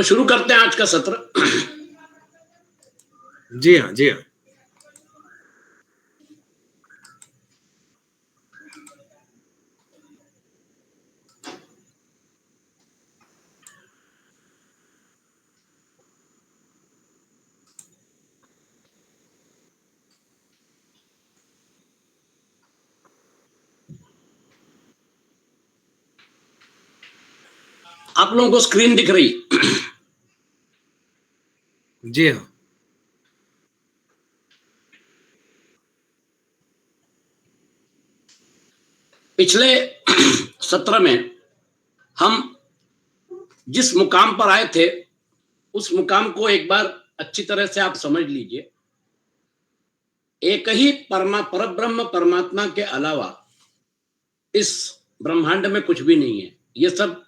तो शुरू करते हैं आज का सत्र। जी हाँ, जी हाँ। आप लोगों को स्क्रीन दिख रही? जी हाँ। पिछले सत्र में हम जिस मुकाम पर आए थे उस मुकाम को एक बार अच्छी तरह से आप समझ लीजिए। एक ही परब्रह्म परमात्मा के अलावा इस ब्रह्मांड में कुछ भी नहीं है। ये सब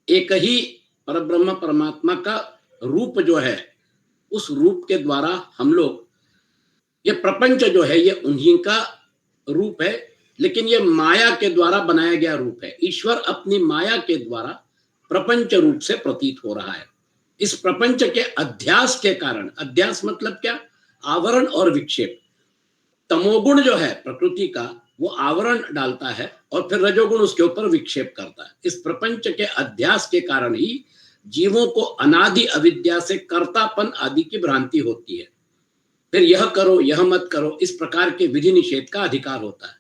एक ही परब्रह्म परमात्मा का रूप जो है, उस रूप के द्वारा हम लोग, ये प्रपंच जो है ये उन्हीं का रूप है, लेकिन ये माया के द्वारा बनाया गया रूप है। ईश्वर अपनी माया के द्वारा प्रपंच रूप से प्रतीत हो रहा है। इस प्रपंच के अध्यास के कारण, अध्यास मतलब क्या? आवरण और विक्षेप। तमोगुण जो है प्रकृति का, वो आवरण डालता है और फिर रजोगुण उसके ऊपर विक्षेप करता है। इस प्रपंच के अध्यास के कारण ही जीवों को अनादि अविद्या से कर्तापन आदि की भ्रांति होती है। फिर यह करो यह मत करो, इस प्रकार के विधि निषेध का अधिकार होता है।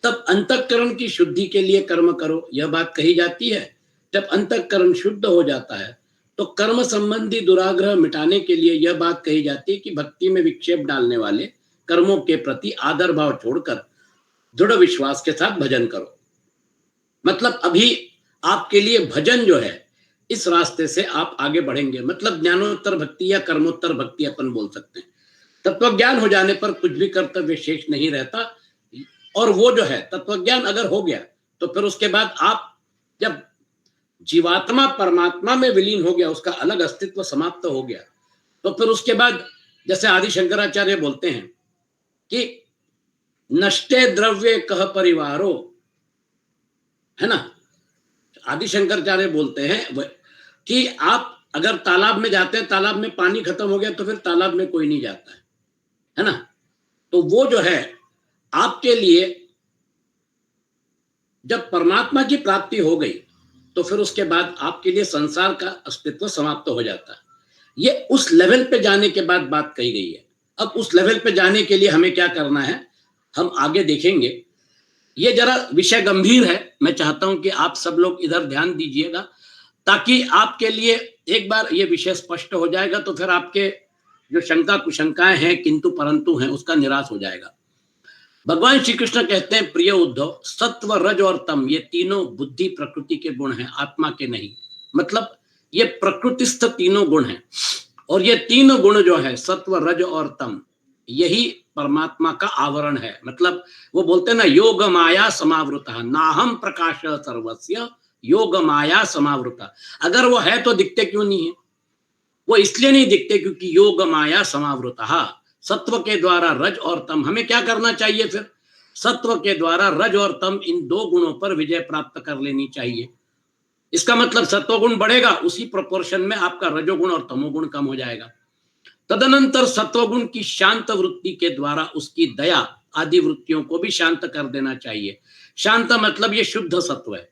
तब अंतःकरण की शुद्धि के लिए कर्म करो, यह बात कही जाती है। जब अंतःकरण शुद्ध हो जाता है तो कर्म संबंधी दुराग्रह मिटाने के लिए यह बात कही जाती है कि भक्ति में विक्षेप डालने वाले कर्मों के प्रति आदर भाव छोड़कर दृढ़ विश्वास के साथ भजन करो। मतलब अभी आपके लिए भजन जो है, इस रास्ते से आप आगे बढ़ेंगे। मतलब ज्ञानोत्तर भक्ति या कर्मोत्तर भक्ति अपन बोल सकते हैं। तत्वज्ञान हो जाने पर कुछ भी कर्तव्य शेष नहीं रहता। और वो जो है तत्वज्ञान अगर हो गया तो फिर उसके बाद आप जब जीवात्मा परमात्मा में विलीन हो गया, उसका अलग अस्तित्व समाप्त हो गया, तो फिर उसके बाद जैसे आदि शंकराचार्य बोलते हैं कि नष्टे द्रव्य कह परिवारो, है ना। आदि शंकराचार्य बोलते हैं कि आप अगर तालाब में जाते हैं, तालाब में पानी खत्म हो गया तो फिर तालाब में कोई नहीं जाता है ना। तो वो जो है आपके लिए जब परमात्मा की प्राप्ति हो गई तो फिर उसके बाद आपके लिए संसार का अस्तित्व समाप्त हो जाता है। ये उस लेवल पे जाने के बाद बात कही गई है। अब उस लेवल पे जाने के लिए हमें क्या करना है, हम आगे देखेंगे। ये जरा विषय गंभीर है, मैं चाहता हूं कि आप सब लोग इधर ध्यान दीजिएगा, ताकि आपके लिए एक बार ये विषय स्पष्ट हो जाएगा तो फिर आपके जो शंका कुशंकाएं हैं किंतु परंतु हैं उसका निराश हो जाएगा। भगवान श्री कृष्ण कहते हैं, प्रिय उद्धव, सत्व रज और तम ये तीनों बुद्धि प्रकृति के गुण हैं, आत्मा के नहीं। मतलब ये प्रकृतिस्थ तीनों गुण हैं और ये तीनों गुण जो है सत्व रज और तम, यही परमात्मा का आवरण है। मतलब वो बोलते हैं ना, योग माया समावृता नाहम प्रकाश सर्वस्य योग माया समावृता। अगर वो है तो दिखते क्यों नहीं है? वो इसलिए नहीं दिखते क्योंकि योग माया समावृता। सत्व के द्वारा रज और तम, हमें क्या करना चाहिए फिर? सत्व के द्वारा रज और तम, इन दो गुणों पर विजय प्राप्त कर लेनी चाहिए। इसका मतलब सत्वगुण बढ़ेगा, उसी प्रोपोर्शन में आपका रजोगुण और तमोगुण कम हो जाएगा। तदनंतर सत्वगुण की शांत वृत्ति के द्वारा उसकी दया आदि वृत्तियों को भी शांत कर देना चाहिए। शांत मतलब ये शुद्ध सत्व है।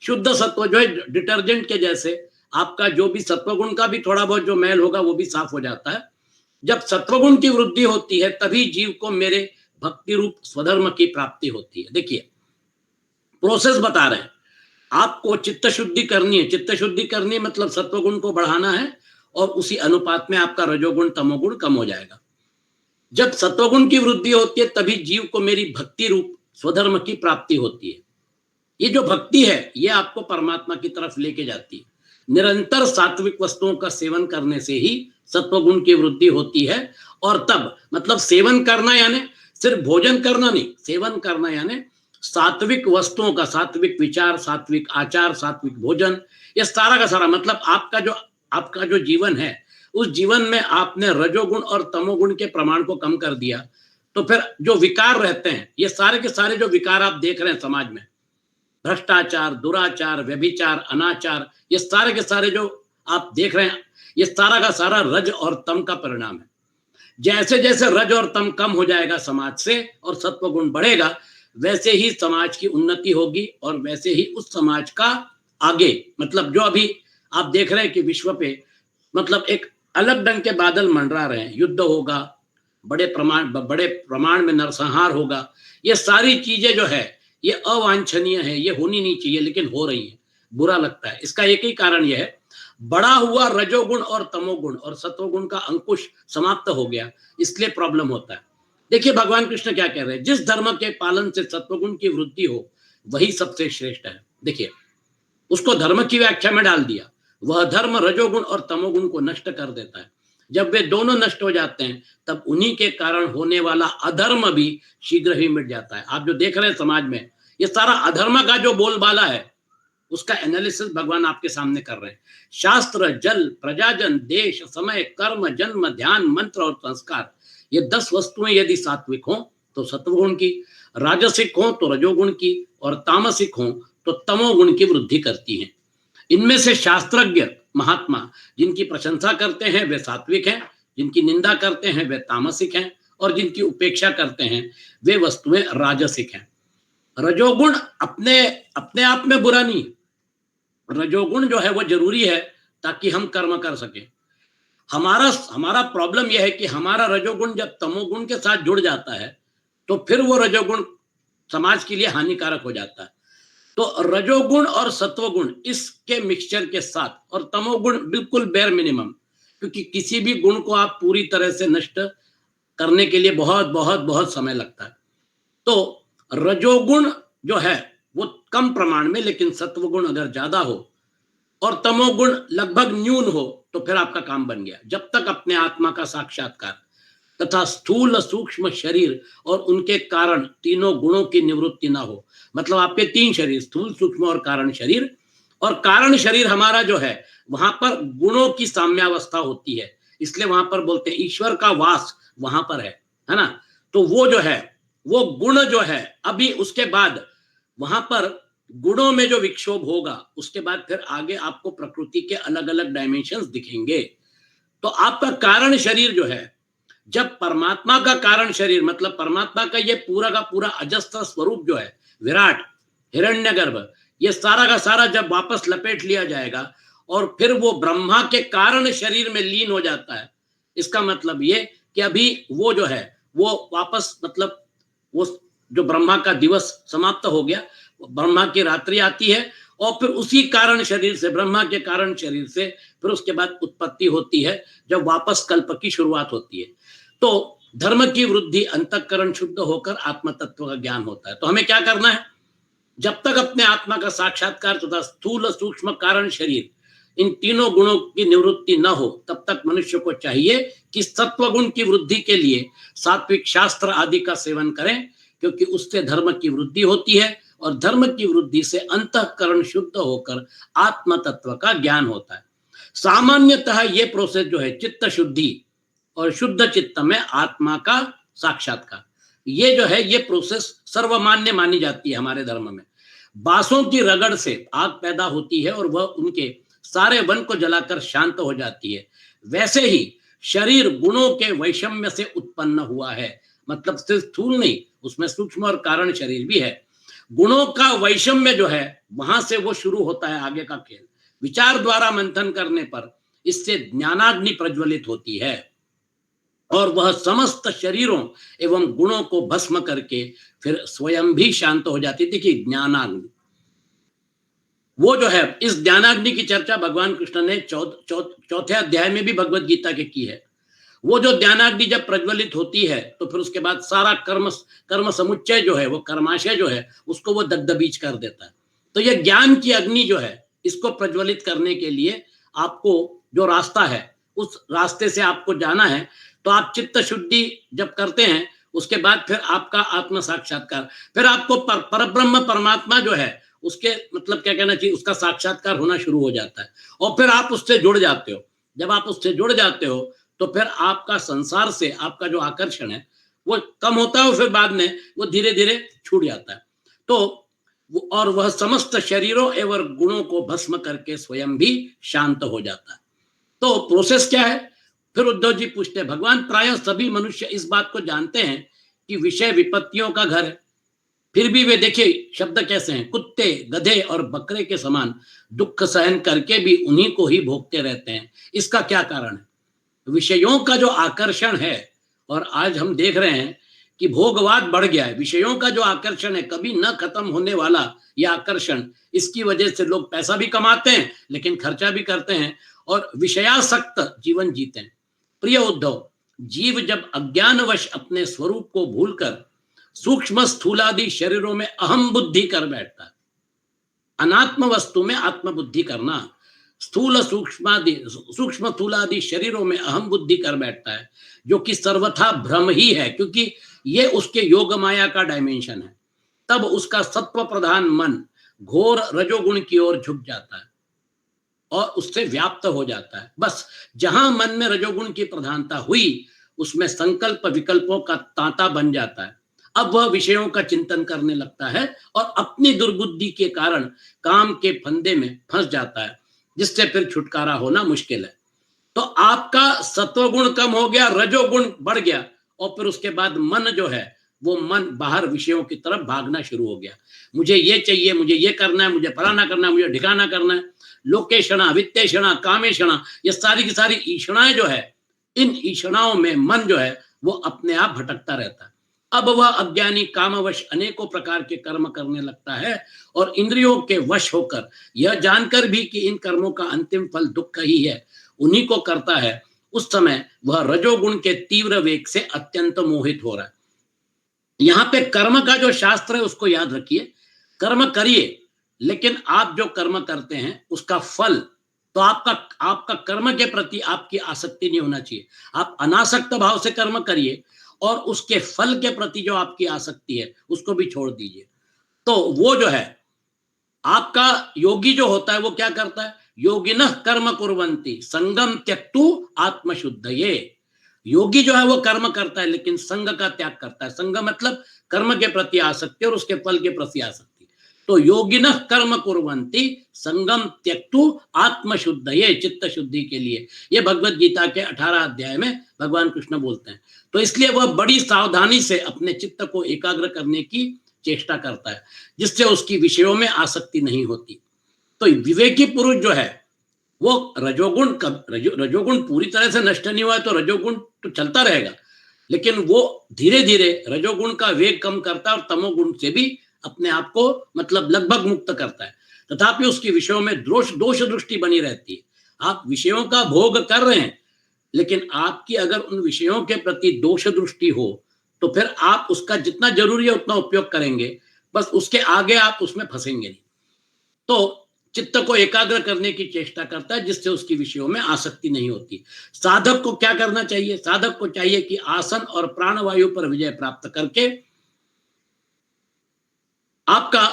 शुद्ध सत्व जो है डिटर्जेंट के जैसे, आपका जो भी सत्वगुण का भी थोड़ा बहुत जो मैल होगा वो भी साफ हो जाता है। जब सत्वगुण की वृद्धि होती है तभी जीव को मेरे भक्ति रूप स्वधर्म की प्राप्ति होती है। देखिए प्रोसेस बता रहे हैं आपको। चित्त शुद्धि करनी है, चित्त शुद्धि करनी मतलब सत्वगुण को बढ़ाना है और उसी अनुपात में आपका रजोगुण तमोगुण कम हो जाएगा। जब सत्वगुण की वृद्धि होती है तभी जीव को मेरी भक्ति रूप स्वधर्म की प्राप्ति होती है। ये जो भक्ति है ये आपको परमात्मा की तरफ लेके जाती है। निरंतर सात्विक वस्तुओं का सेवन करने से ही सत्वगुण की वृद्धि होती है। और तब मतलब सेवन करना यानी सिर्फ भोजन करना नहीं, सेवन करना यानी सात्विक वस्तुओं का, सात्विक विचार, सात्विक आचार, सात्विक भोजन, ये सारा का सारा मतलब आपका जो जीवन है, उस जीवन में आपने रजोगुण और तमोगुण के प्रमाण को कम कर दिया तो फिर जो विकार रहते हैं, ये सारे के सारे जो विकार आप देख रहे हैं समाज में, भ्रष्टाचार, दुराचार, व्यभिचार, अनाचार, ये सारे के सारे जो आप देख रहे हैं ये सारा का सारा रज और तम का परिणाम है। जैसे जैसे रज और तम कम हो जाएगा समाज से और सत्व गुण बढ़ेगा, वैसे ही समाज की उन्नति होगी और वैसे ही उस समाज का आगे, मतलब जो अभी आप देख रहे हैं कि विश्व पे मतलब एक अलग ढंग के बादल मंडरा रहे हैं, युद्ध होगा, बड़े प्रमाण में नरसंहार होगा, ये सारी चीजें जो है ये अवांछनीय है, ये होनी नहीं चाहिए, लेकिन हो रही है, बुरा लगता है। इसका एक ही कारण यह है, बड़ा हुआ रजोगुण और तमोगुण और सत्वगुण का अंकुश समाप्त हो गया, इसलिए प्रॉब्लम होता है। देखिए भगवान कृष्ण क्या कह रहे हैं, जिस धर्म के पालन से सत्वगुण की वृद्धि हो वही सबसे श्रेष्ठ है। देखिए उसको धर्म की व्याख्या में डाल दिया, वह धर्म रजोगुण और तमोगुण को नष्ट कर देता है। जब वे दोनों नष्ट हो जाते हैं तब उन्हीं के कारण होने वाला अधर्म भी शीघ्र ही मिट जाता है। आप जो देख रहे हैं समाज में ये सारा अधर्म का जो बोलबाला है उसका एनालिसिस भगवान आपके सामने कर रहे हैं। शास्त्र, जल, प्रजाजन, देश, समय, कर्म, जन्म, ध्यान, मंत्र और संस्कार, ये 10 वस्तुएं यदि सात्विक हों तो सत्वगुण की, राजसिक हो तो रजोगुण की और तामसिक हो तो तमोगुण की वृद्धि करती हैं। इनमें से शास्त्रज्ञ महात्मा जिनकी प्रशंसा करते हैं वे सात्विक हैं, जिनकी निंदा करते हैं वे तामसिक हैं और जिनकी उपेक्षा करते हैं वे वस्तुएं राजसिक हैं। रजोगुण अपने अपने आप में बुरा नहीं, रजोगुण जो है वो जरूरी है ताकि हम कर्म कर सकें। हमारा प्रॉब्लम यह है कि हमारा रजोगुण जब तमोगुण के साथ जुड़ जाता है तो फिर वो रजोगुण समाज के लिए हानिकारक हो जाता है। तो रजोगुण और सत्वगुण इसके मिक्सचर के साथ, और तमोगुण बिल्कुल बेर मिनिमम, क्योंकि किसी भी गुण को आप पूरी तरह से नष्ट करने के लिए बहुत बहुत बहुत समय लगता है। तो रजोगुण जो है वो कम प्रमाण में, लेकिन सत्वगुण अगर ज्यादा हो और तमोगुण लगभग न्यून हो तो फिर आपका काम बन गया। जब तक अपने आत्मा का साक्षात्कार तथा स्थूल सूक्ष्म शरीर और उनके कारण तीनों गुणों की निवृत्ति ना हो, मतलब आपके 3 शरीर, स्थूल सूक्ष्म और कारण शरीर हमारा जो है वहां पर गुणों की साम्यावस्था होती है, इसलिए वहां पर बोलते हैं ईश्वर का वास वहां पर है ना। तो वो जो है वो गुण जो है अभी उसके बाद वहां पर गुणों में जो विक्षोभ होगा उसके बाद फिर आगे आपको प्रकृति के अलग अलग डायमेंशंस दिखेंगे। तो आपका कारण शरीर जो है, जब परमात्मा का कारण शरीर मतलब परमात्मा का ये पूरा का पूरा अजस्त्र स्वरूप जो है, विराट, हिरण्यगर्भ, ये सारा का सारा जब वापस लपेट लिया जाएगा और फिर वो ब्रह्मा के कारण शरीर में लीन हो जाता है, इसका मतलब ये कि अभी वो जो है वो वापस मतलब वो जो ब्रह्मा का दिवस समाप्त हो गया, ब्रह्मा की रात्रि आती है और फिर उसी कारण शरीर से, ब्रह्मा के कारण शरीर से फिर उसके बाद उत्पत्ति होती है, जब वापस कल्प की शुरुआत होती है। तो धर्म की वृद्धि, अंतःकरण शुद्ध होकर आत्म तत्व का ज्ञान होता है। तो हमें क्या करना है, जब तक अपने आत्मा का साक्षात्कार तथा स्थूल सूक्ष्म कारण शरीर इन तीनों गुणों की निवृत्ति न हो तब तक मनुष्य को चाहिए कि सत्वगुण की वृद्धि के लिए सात्विक शास्त्र आदि का सेवन करें, क्योंकि उससे धर्म की वृद्धि होती है और धर्म की वृद्धि से अंतःकरण शुद्ध होकर आत्म तत्व का ज्ञान होता है। सामान्यतः ये प्रोसेस जो है चित्त शुद्धि और शुद्ध चित्त में आत्मा का साक्षात्कार, ये जो है ये प्रोसेस सर्वमान्य मानी जाती है हमारे धर्म में। बांसों की रगड़ से आग पैदा होती है और वह उनके सारे वन को जलाकर शांत हो जाती है, वैसे ही शरीर गुणों के वैषम्य से उत्पन्न हुआ है, मतलब सिर्फ स्थूल नहीं, उसमें सूक्ष्म और कारण शरीर भी है। गुणों का वैषम्य जो है वहां से वो शुरू होता है आगे का खेल। विचार द्वारा मंथन करने पर इससे ज्ञानाग्नि प्रज्वलित होती है और वह समस्त शरीरों एवं गुणों को भस्म करके फिर स्वयं भी शांत हो जाती है। देखिए ज्ञानाग्नि वो जो है, इस ज्ञानाग्नि की चर्चा भगवान कृष्ण ने चौथे अध्याय में भी भगवत गीता के की है। वो जो ज्ञानाग्नि जब प्रज्वलित होती है तो फिर उसके बाद सारा कर्म समुच्चय जो है, वो कर्माशय जो है, उसको वो दग्धबीज कर देता है। तो ये ज्ञान की अग्नि जो है, इसको प्रज्वलित करने के लिए आपको जो रास्ता है उस रास्ते से आपको जाना है। तो आप चित्त शुद्धि जब करते हैं उसके बाद फिर आपका आत्म साक्षात्कार, फिर आपको परब्रह्म परमात्मा जो है उसके मतलब क्या कहना चाहिए, उसका साक्षात्कार होना शुरू हो जाता है और फिर आप उससे जुड़ जाते हो। जब आप उससे जुड़ जाते हो तो फिर आपका संसार से आपका जो आकर्षण है वो कम होता है और फिर बाद में वो धीरे धीरे छूट जाता है। तो और वह समस्त शरीरों एवं गुणों को भस्म करके स्वयं भी शांत हो जाता है। तो प्रोसेस क्या है? फिर उद्धव जी पूछते हैं, भगवान प्रायः सभी मनुष्य इस बात को जानते हैं कि विषय विपत्तियों का घर है, फिर भी वे देखिए शब्द कैसे हैं, कुत्ते गधे और बकरे के समान दुख सहन करके भी उन्हीं को ही भोगते रहते हैं। इसका क्या कारण है? विषयों का जो आकर्षण है, और आज हम देख रहे हैं कि भोगवाद बढ़ गया है। विषयों का जो आकर्षण है, कभी न खत्म होने वाला यह आकर्षण, इसकी वजह से लोग पैसा भी कमाते हैं लेकिन खर्चा भी करते हैं और विषयासक्त जीवन जीते हैं। प्रिय उद्धव, जीव जब अज्ञानवश अपने स्वरूप को भूलकर सूक्ष्म स्थूलादि शरीरों में अहम बुद्धि कर बैठता है, अनात्म वस्तु में आत्मबुद्धि करना, स्थूल सूक्ष्म स्थूलादि शरीरों में अहम बुद्धि कर बैठता है, जो कि सर्वथा भ्रम ही है, क्योंकि ये उसके योग माया का डायमेंशन है। तब उसका सत्व प्रधान मन घोर रजोगुण की ओर झुक जाता है और उससे व्याप्त हो जाता है। बस जहां मन में रजोगुण की प्रधानता हुई, उसमें संकल्प विकल्पों का तांता बन जाता है। अब वह विषयों का चिंतन करने लगता है और अपनी दुर्बुद्धि के कारण काम के फंदे में फंस जाता है, जिससे फिर छुटकारा होना मुश्किल है। तो आपका सत्वगुण कम हो गया, रजोगुण बढ़ गया, और फिर उसके बाद मन जो है, वो मन बाहर विषयों की तरफ भागना शुरू हो गया। मुझे ये चाहिए, मुझे ये करना है, मुझे फलाना करना है, मुझे ढिकाना करना है। लोकेशणा, वित्तेषणा, कामेशणा, ये सारी की सारी ईषणाएं जो है, इन ईषणाओं में मन जो है वो अपने आप भटकता रहता है। अब वह अज्ञानी कामवश अनेकों प्रकार के कर्म करने लगता है और इंद्रियों के वश होकर, यह जानकर भी कि इन कर्मों का अंतिम फल दुख ही है, उन्हीं को करता है। उस समय वह रजोगुण के तीव्र वेग से अत्यंत मोहित हो रहा है। यहां पे कर्म का जो शास्त्र है उसको याद रखिए। कर्म करिए, लेकिन आप जो कर्म करते हैं उसका फल, तो आपका कर्म के प्रति आपकी आसक्ति नहीं होना चाहिए। आप अनासक्त भाव से कर्म करिए और उसके फल के प्रति जो आपकी आसक्ति है उसको भी छोड़ दीजिए। तो वो जो है आपका योगी जो होता है वो क्या करता है? योगिनः कर्म कुर्वन्ति संगम त्यक्तु आत्मशुद्धये। योगी जो है वो कर्म करता है लेकिन संग का त्याग करता है। संग मतलब कर्म के प्रति आसक्ति और उसके फल के प्रति आसक्ति। तो योगिनः कर्म कुर्वन्ति संगम त्यक्तु आत्मशुद्धये, चित्त शुद्धि के लिए। ये भगवत गीता के 18 अध्याय में भगवान कृष्ण बोलते हैं। तो इसलिए वह बड़ी सावधानी से अपने चित्त को एकाग्र करने की चेष्टा करता है, जिससे उसकी विषयों में आसक्ति नहीं होती। तो विवेकी पुरुष जो है वो रजोगुण पूरी तरह से नष्ट नहीं हुआ है, तो रजोगुण तो चलता रहेगा, लेकिन वो धीरे धीरे रजोगुण का वेग कम करता है और तमोगुण से भी अपने आप को मतलब लगभग मुक्त करता है। तथापि उसकी विषयों में दोष दृष्टि बनी रहती है। आप विषयों का भोग कर रहे हैं, लेकिन आपकी अगर उन विषयों के प्रति दोष दृष्टि हो तो फिर आप उसका जितना जरूरी है उतना उपयोग करेंगे, बस उसके आगे आप उसमें फंसेंगे नहीं। तो चित्त को एकाग्र करने की चेष्टा करता है, जिससे उसकी विषयों में आसक्ति नहीं होती। साधक को क्या करना चाहिए? साधक को चाहिए कि आसन और प्राणवायु पर विजय प्राप्त करके आपका,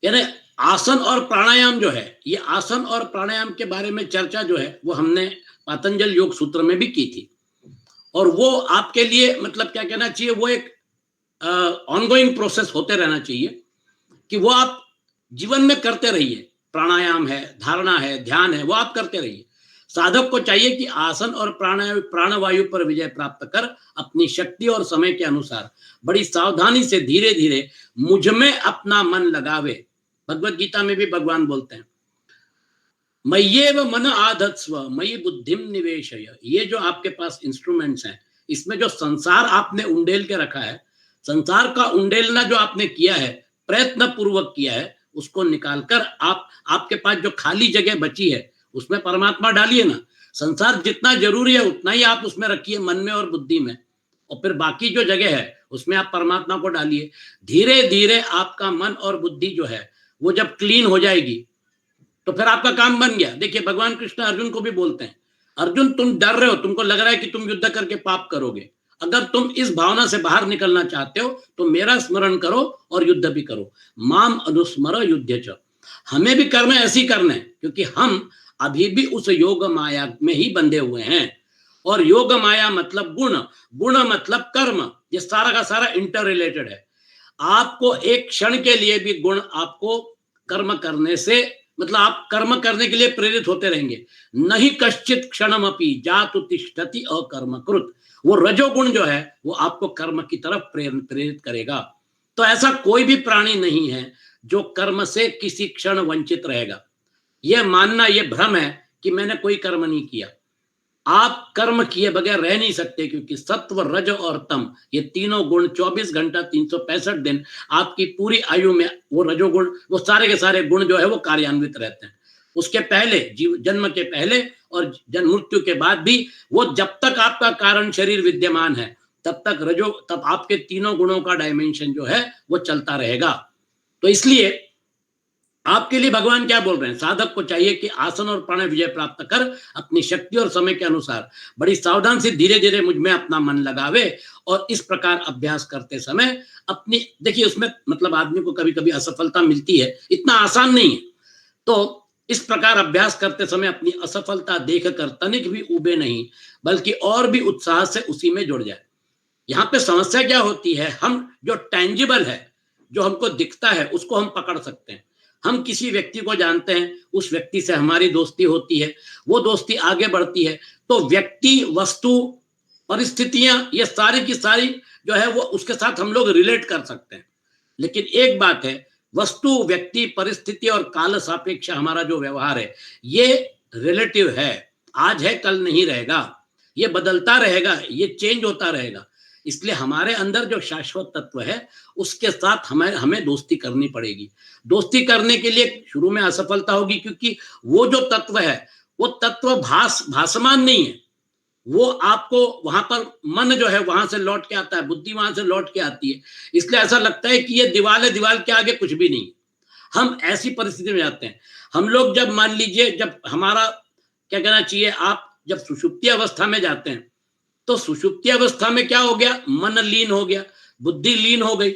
यानी आसन और प्राणायाम जो है, ये आसन और प्राणायाम के बारे में चर्चा जो है वो हमने पतंजल योग सूत्र में भी की थी, और वो आपके लिए मतलब क्या कहना चाहिए, वो एक ऑनगोइंग प्रोसेस होते रहना चाहिए कि वो आप जीवन में करते रहिए। प्राणायाम है, धारणा है, ध्यान है, वो आप करते रहिए। साधक को चाहिए कि आसन और प्राणवायु पर विजय प्राप्त कर अपनी शक्ति और समय के अनुसार बड़ी सावधानी से धीरे धीरे मुझ में अपना मन लगावे। भगवत गीता में भी भगवान बोलते हैं, मय्येव मन आधत्स्व मयि बुद्धिम निवेशय। ये जो आपके पास इंस्ट्रूमेंट्स हैं, इसमें जो संसार आपने उंडेल के रखा है, संसार का उंडेलना जो आपने किया है, प्रयत्न पूर्वक किया है, उसको निकालकर आपके पास जो खाली जगह बची है उसमें परमात्मा डालिए ना। संसार जितना जरूरी है उतना ही आप उसमें रखिए, मन में और बुद्धि में, और फिर बाकी जो जगह है उसमें आप परमात्मा को डालिए। धीरे धीरे आपका मन और बुद्धि जो है वो जब क्लीन हो जाएगी तो फिर आपका काम बन गया। देखिए भगवान कृष्ण अर्जुन को भी बोलते हैं, अर्जुन तुम डर रहे हो, तुमको लग रहा है कि तुम युद्ध करके पाप करोगे, अगर तुम इस भावना से बाहर निकलना चाहते हो तो मेरा स्मरण करो और युद्ध भी करो। माम अनुस्मर युद्ध च। हमें भी करना ऐसी करना है, क्योंकि हम अभी भी उस योग माया में ही बंधे हुए हैं। और योग माया मतलब गुण, गुण मतलब कर्म, ये सारा का सारा इंटर रिलेटेड है। आपको एक क्षण के लिए भी गुण आपको कर्म करने से, मतलब आप कर्म करने के लिए प्रेरित होते रहेंगे। नहीं कश्चित क्षणमपि जातु तिष्ठति अकर्मकृत। वो रजोगुण जो है वो आपको कर्म की तरफ प्रेरित करेगा। तो ऐसा कोई भी प्राणी नहीं है जो कर्म से किसी क्षण वंचित रहेगा। यह मानना, यह भ्रम है कि मैंने कोई कर्म नहीं किया। आप कर्म किए बगैर रह नहीं सकते, क्योंकि सत्व, रज और तम, ये तीनों गुण 24 घंटा 365 दिन आपकी पूरी आयु में वो रजोगुण, वो सारे के सारे गुण जो है वो कार्यान्वित रहते हैं। उसके पहले, जीव जन्म के पहले और जन्म मृत्यु के बाद भी, वो जब तक आपका कारण शरीर विद्यमान है तब आपके तीनों गुणों का डायमेंशन जो है वो चलता रहेगा। तो इसलिए आपके लिए भगवान क्या बोल रहे हैं? साधक को चाहिए कि आसन और प्राण विजय प्राप्त कर अपनी शक्ति और समय के अनुसार बड़ी सावधान से धीरे धीरे मुझ में अपना मन लगावे, और इस प्रकार अभ्यास करते समय अपनी, देखिए उसमें मतलब आदमी को कभी कभी असफलता मिलती है, इतना आसान नहीं है। तो इस प्रकार अभ्यास करते समय अपनी असफलता देखकर तनिक भी उबे नहीं, बल्कि और भी उत्साह से उसी में जुड़ जाए। यहाँ पे समस्या क्या होती है, हम जो टेंजिबल है, जो हमको दिखता है, उसको हम पकड़ सकते हैं। हम किसी व्यक्ति को जानते हैं, उस व्यक्ति से हमारी दोस्ती होती है, वो दोस्ती आगे बढ़ती है, तो व्यक्ति, वस्तु, परिस्थितियां, ये सारी की सारी जो है वो उसके साथ हम लोग रिलेट कर सकते हैं। लेकिन एक बात है, वस्तु, व्यक्ति, परिस्थिति और काल सापेक्ष हमारा जो व्यवहार है ये रिलेटिव है। आज है, कल नहीं रहेगा, ये बदलता रहेगा, ये चेंज होता रहेगा। इसलिए हमारे अंदर जो शाश्वत तत्व है उसके साथ हमें दोस्ती करनी पड़ेगी। दोस्ती करने के लिए शुरू में असफलता होगी, क्योंकि वो जो तत्व है वो तत्व भासमान नहीं है। वो आपको वहां पर मन जो है वहां से लौट के आता है, बुद्धि वहां से लौट के आती है, इसलिए ऐसा लगता है कि ये दीवार है, दीवार के आगे कुछ भी नहीं। हम ऐसी परिस्थिति में जाते हैं। हम लोग जब, मान लीजिए, जब हमारा क्या कहना चाहिए, आप जब सुषुप्ति अवस्था में जाते हैं, तो सुषुप्ति अवस्था में क्या हो गया, मन लीन हो गया, बुद्धि लीन हो गई।